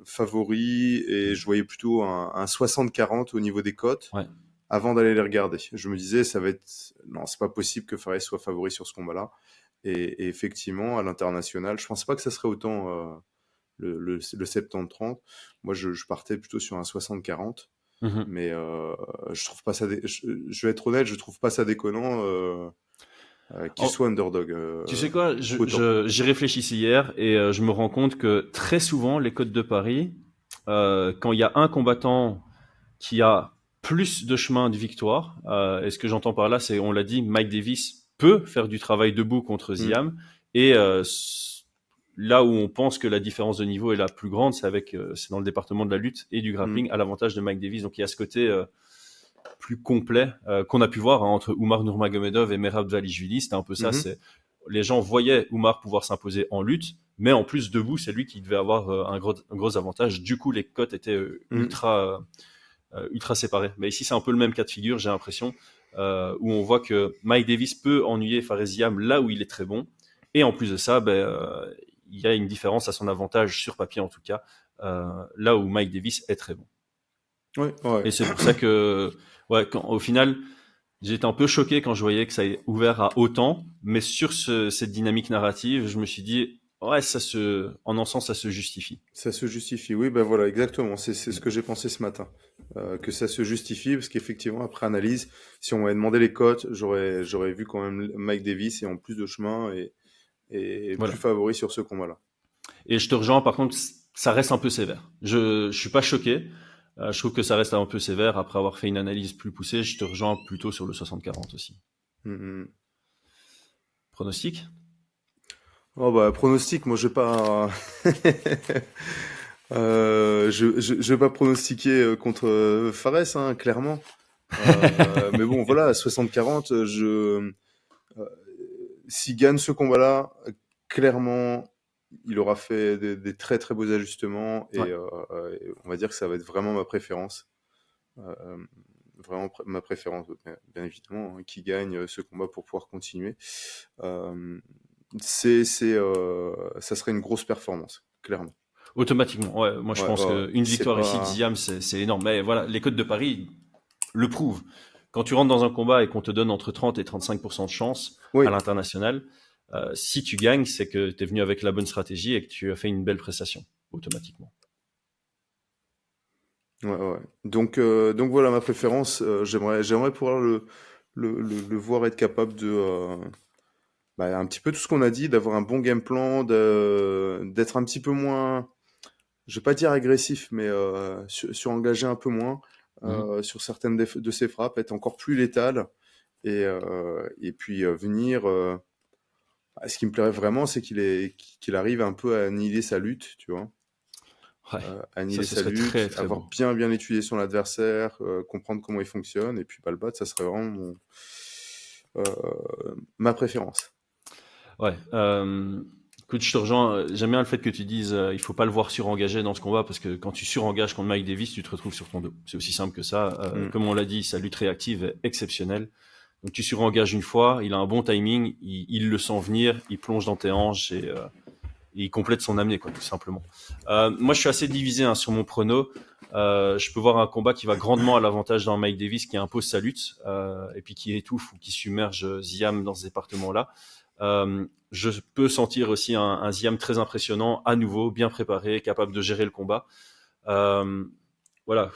favori et je voyais plutôt un 60-40 au niveau des cotes Ouais. avant d'aller les regarder. Je me disais, ça va être... Non, c'est pas possible que Fares soit favori sur ce combat-là. Et effectivement, à l'international, je pense pas que ça serait autant le 70-30. Moi, je partais plutôt sur un 60-40. Mhm. Mais je trouve pas ça... je vais être honnête, je trouve pas ça déconnant qu'il Oh, soit underdog. tu sais quoi, Autant. j'y réfléchissais hier et je me rends compte que très souvent, les cotes de Paris, quand il y a un combattant qui a plus de chemin de victoire, et ce que j'entends par là, c'est, on l'a dit, Mike Davis peut faire du travail debout contre Mm. Ziam, et là où on pense que la différence de niveau est la plus grande, c'est dans le département de la lutte et du grappling, Mm. à l'avantage de Mike Davis. Donc il y a ce côté plus complet qu'on a pu voir entre Oumar Nurmagomedov et Merab Dvalishvili. C'était un peu ça. Mhm. Les gens voyaient Oumar pouvoir s'imposer en lutte, mais en plus debout, c'est lui qui devait avoir un gros avantage. Du coup, les cotes étaient Mm. ultra séparées. Mais ici, c'est un peu le même cas de figure, j'ai l'impression, où on voit que Mike Davis peut ennuyer Fares Ziam là où il est très bon. Et en plus de ça, il y a une différence à son avantage sur papier en tout cas, là où Mike Davis est très bon. Ouais, ouais. Et c'est pour ça que, ouais, au final, j'étais un peu choqué quand je voyais que ça est ouvert à autant, mais sur cette dynamique narrative, je me suis dit, ouais, en un sens, ça se justifie. Ça se justifie, oui, ben voilà, exactement. C'est ce que j'ai pensé ce matin. Que ça se justifie, parce qu'effectivement, après analyse, si on m'avait demandé les cotes, j'aurais vu quand même Mike Davis et en plus de chemin et plus Voilà. favori sur ce combat-là. Et je te rejoins, par contre, ça reste un peu sévère. Je suis pas choqué. Je trouve que ça reste un peu sévère. Après avoir fait une analyse plus poussée, je te rejoins plutôt sur le 60-40 aussi. Mhm. Pronostic? Oh bah, pronostic, moi je vais pas. Je vais pas pronostiquer contre Fares, hein, clairement. Mais bon, voilà, 60-40, euh, s'il gagne ce combat-là, clairement, il aura fait des très très beaux ajustements et Ouais. on va dire que ça va être vraiment ma préférence. Euh, vraiment ma préférence, bien évidemment, hein, qui gagne ce combat pour pouvoir continuer. Euh, ça serait une grosse performance, clairement. Automatiquement. Ouais, moi, je Ouais, pense ouais, ouais. qu'une C'est victoire ici de pas. Ziam, c'est énorme. Mais voilà, les cotes de Paris le prouvent. Quand tu rentres dans un combat et qu'on te donne entre 30 et 35% de chance à Oui, l'international, si tu gagnes, c'est que tu es venu avec la bonne stratégie et que tu as fait une belle prestation, automatiquement. ouais, ouais. Donc voilà ma préférence. J'aimerais pouvoir le voir être capable de. Un petit peu tout ce qu'on a dit, d'avoir un bon game plan, d'être un petit peu moins, je vais pas dire agressif, mais surengagé un peu moins Mhm. sur certaines de ses frappes, être encore plus létal et puis venir. Ce qui me plairait vraiment, c'est qu'il arrive un peu à annihiler sa lutte, tu vois, Ouais, ça, annihiler ce sa serait très, lutte, très avoir beau. bien étudié son adversaire, comprendre comment il fonctionne, et puis le battre, ça serait vraiment euh, ma préférence. Ouais. Écoute, je te rejoins. J'aime bien le fait que tu dises il faut pas le voir surengagé dans ce combat parce que quand tu surengages contre Mike Davis, tu te retrouves sur ton dos. C'est aussi simple que ça. Mm. Comme on l'a dit, sa lutte réactive est exceptionnelle. Donc tu surengages une fois, il a un bon timing, il le sent venir, il plonge dans tes hanches et il complète son amener, quoi, tout simplement. Moi, je suis assez divisé hein, sur mon prono. Je peux voir un combat qui va grandement à l'avantage d'un Mike Davis qui impose sa lutte et puis qui étouffe ou qui submerge Ziam dans ce département-là. Je peux sentir aussi un Ziam très impressionnant, à nouveau, bien préparé, capable de gérer le combat. Euh, voilà.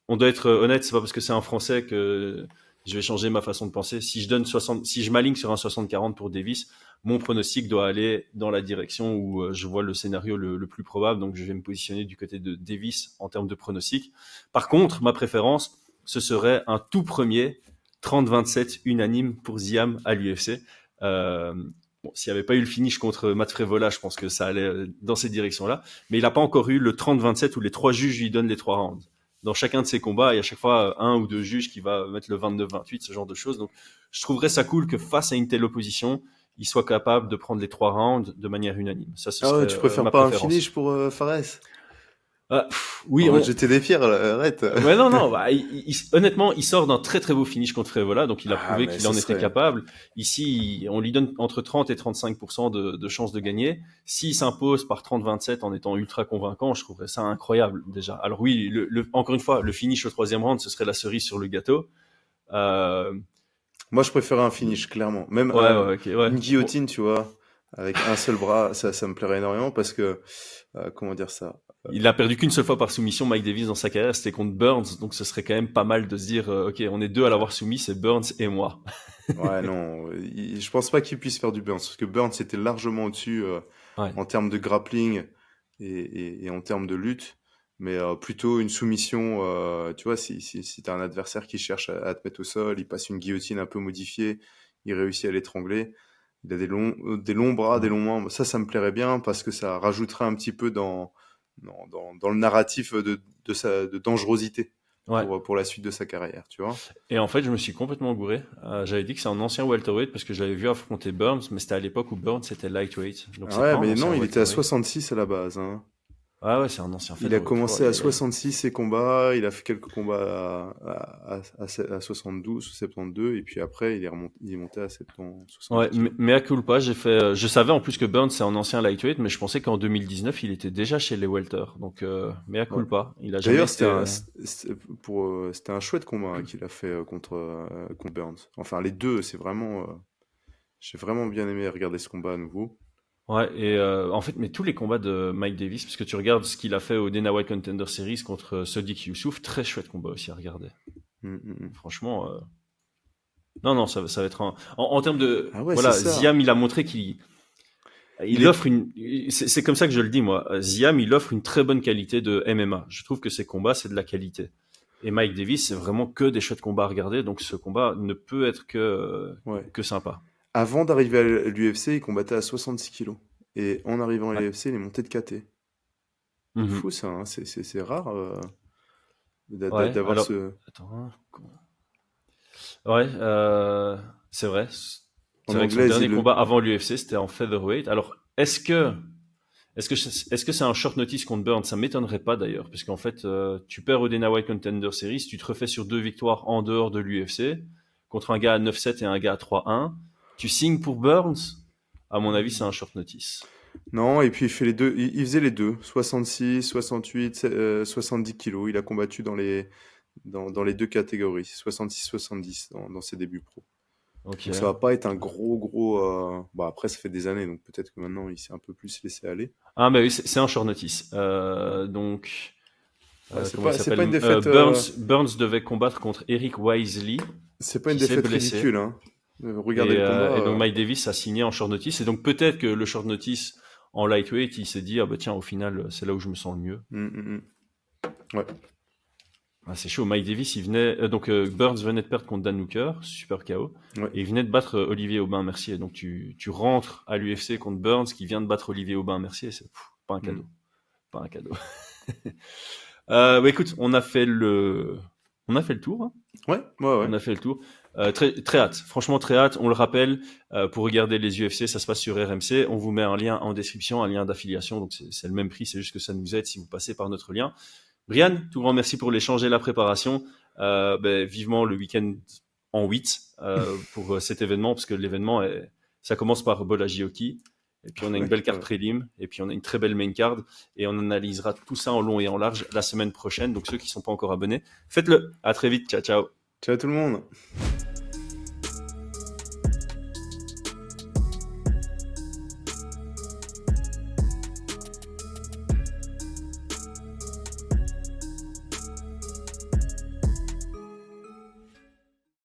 On doit être honnête, c'est pas parce que c'est un Français que je vais changer ma façon de penser. Si je m'aligne sur un 60-40 pour Davis, mon pronostic doit aller dans la direction où je vois le scénario le plus probable. Donc, je vais me positionner du côté de Davis en termes de pronostic. Par contre, ma préférence, ce serait un tout premier 30-27 unanime pour Ziam à l'UFC. Bon, s'il n'y avait pas eu le finish contre Matt Frevola, je pense que ça allait dans cette direction-là. Mais il n'a pas encore eu le 30-27 où les 3 juges lui donnent les 3 rounds. Dans chacun de ses combats, il y a à chaque fois un ou deux juges qui va mettre le 29-28, ce genre de choses. Donc, je trouverais ça cool que face à une telle opposition, il soit capable de prendre les 3 rounds de manière unanime. Ça, ce serait tu préfères ma pas un préférence. finish pour Fares? Oui, En mode, j'étais des fiers, là, arrête. Ouais, non. Bah, honnêtement, il sort d'un très très beau finish contre Frevola, donc il a prouvé mais qu'il ce en était serait- capable. Ici, on lui donne entre 30 et 35% de chances de gagner. S'il s'impose par 30-27 en étant ultra convaincant, je trouverais ça incroyable déjà. Alors oui, encore une fois, le finish au 3e round, ce serait la cerise sur le gâteau. Moi, je préférais un finish, clairement. Même Ouais, ok, ouais. une guillotine, tu vois, avec un seul bras, ça me plairait énormément parce que, comment dire ça? Il a perdu qu'une seule fois par soumission, Mike Davis, dans sa carrière, c'était contre Burns, donc ce serait quand même pas mal de se dire, ok, on est 2 à l'avoir soumis, c'est Burns et moi. Ouais, non, je pense pas qu'il puisse faire du Burns parce que Burns était largement au-dessus Ouais. en termes de grappling et en termes de lutte, mais plutôt une soumission, tu vois, si t'as un adversaire qui cherche à te mettre au sol, il passe une guillotine un peu modifiée, il réussit à l'étrangler, il a des longs bras, des longs mains, ça me plairait bien parce que ça rajouterait un petit peu dans le narratif de dangerosité Ouais. pour la suite de sa carrière, tu vois. Et en fait, je me suis complètement gouré. J'avais dit que c'est un ancien welterweight parce que je l'avais vu affronter Burns, mais c'était à l'époque où Burns était lightweight. Donc c'est Ouais, pas un mais ancien non, il était à welterweight. 66 à la base, hein. Ah ouais, c'est un ancien Il a featherweight. commencé Ouais, à 66 ses combats, il a fait quelques combats à 72 ou 72, et puis après il est monté à 70, Ouais, 70. mais à culpa, j'ai fait. Je savais en plus que Burns c'est un ancien lightweight, mais je pensais qu'en 2019 il était déjà chez les welter. Donc, mais à Ouais. culpa, il a jamais D'ailleurs, été. c'était un chouette combat hein, qu'il a fait contre Burns. Enfin, les deux, j'ai vraiment bien aimé regarder ce combat à nouveau. Ouais, et en fait, mais tous les combats de Mike Davis, parce que tu regardes ce qu'il a fait au Dana White Contender Series contre Sodiq Youssouf, très chouette combat aussi à regarder. Franchement, non, ça va être en termes de. Ah ouais, Voilà, c'est ça. Ziam, il a montré qu'il offre une. C'est comme ça que je le dis, moi. Ziam, il offre une très bonne qualité de MMA. Je trouve que ses combats, c'est de la qualité. Et Mike Davis, c'est vraiment que des chouettes combats à regarder, donc ce combat ne peut être Ouais. que sympa. Avant d'arriver à l'UFC, il combattait à 66 kilos. Et en arrivant à Ouais. l'UFC, il est monté de KT. C'est fou ça, hein. C'est rare Ouais, d'avoir alors. ce... Attends. Ouais, c'est vrai. En C'est vrai que son anglais, dernier combat avant l'UFC, c'était en featherweight. Alors, est-ce que c'est un short notice contre Burns? Ça m'étonnerait pas d'ailleurs, parce qu'en fait, tu perds au Dana White Contender Series, tu te refais sur 2 victoires en dehors de l'UFC, contre un gars à 9-7 et un gars à 3-1. Tu signes pour Burns? À mon avis, c'est un short notice. Non, et puis il fait les deux, il faisait les deux, 66, 68, 70 kilos. Il a combattu dans les deux catégories, 66-70 dans ses débuts pro. Ok. Donc ça va pas être un gros... Bon, après, ça fait des années, donc peut-être que maintenant, il s'est un peu plus laissé aller. Ah, mais oui, c'est un short notice. Donc, Ouais, c'est comment il pas s'appelle? une défaite... Burns devait combattre contre Eric Wisely. c'est pas une qui s'est défaite blessé. ridicule, hein. Regardez le combat. Et donc Mike Davis a signé en short notice. Et donc peut-être que le short notice en lightweight, il s'est dit, ah bah tiens, au final, c'est là où je me sens le mieux. Ouais. Ah, c'est chaud. Mike Davis, il venait. Burns venait de perdre contre Dan Hooker, super KO. Ouais. Et il venait de battre Olivier Aubin-Mercier. Donc tu rentres à l'UFC contre Burns qui vient de battre Olivier Aubin-Mercier. C'est pas un cadeau. Pas un cadeau. Bah, écoute, on a fait le tour. Hein. Ouais. On a fait le tour. Très, très hâte. Franchement, très hâte. On le rappelle, pour regarder les UFC, ça se passe sur RMC. On vous met un lien en description, un lien d'affiliation. Donc, c'est le même prix. C'est juste que ça nous aide si vous passez par notre lien. Brian, tout grand merci pour l'échange et la préparation. Vivement le week-end en 8 pour cet événement, parce que l'événement, ça commence par Bolaji Hockey. Et puis, on a une belle carte prélim. Et puis, on a une très belle main card. Et on analysera tout ça en long et en large la semaine prochaine. Donc, ceux qui ne sont pas encore abonnés, faites-le. À très vite. Ciao, ciao. Ciao tout le monde.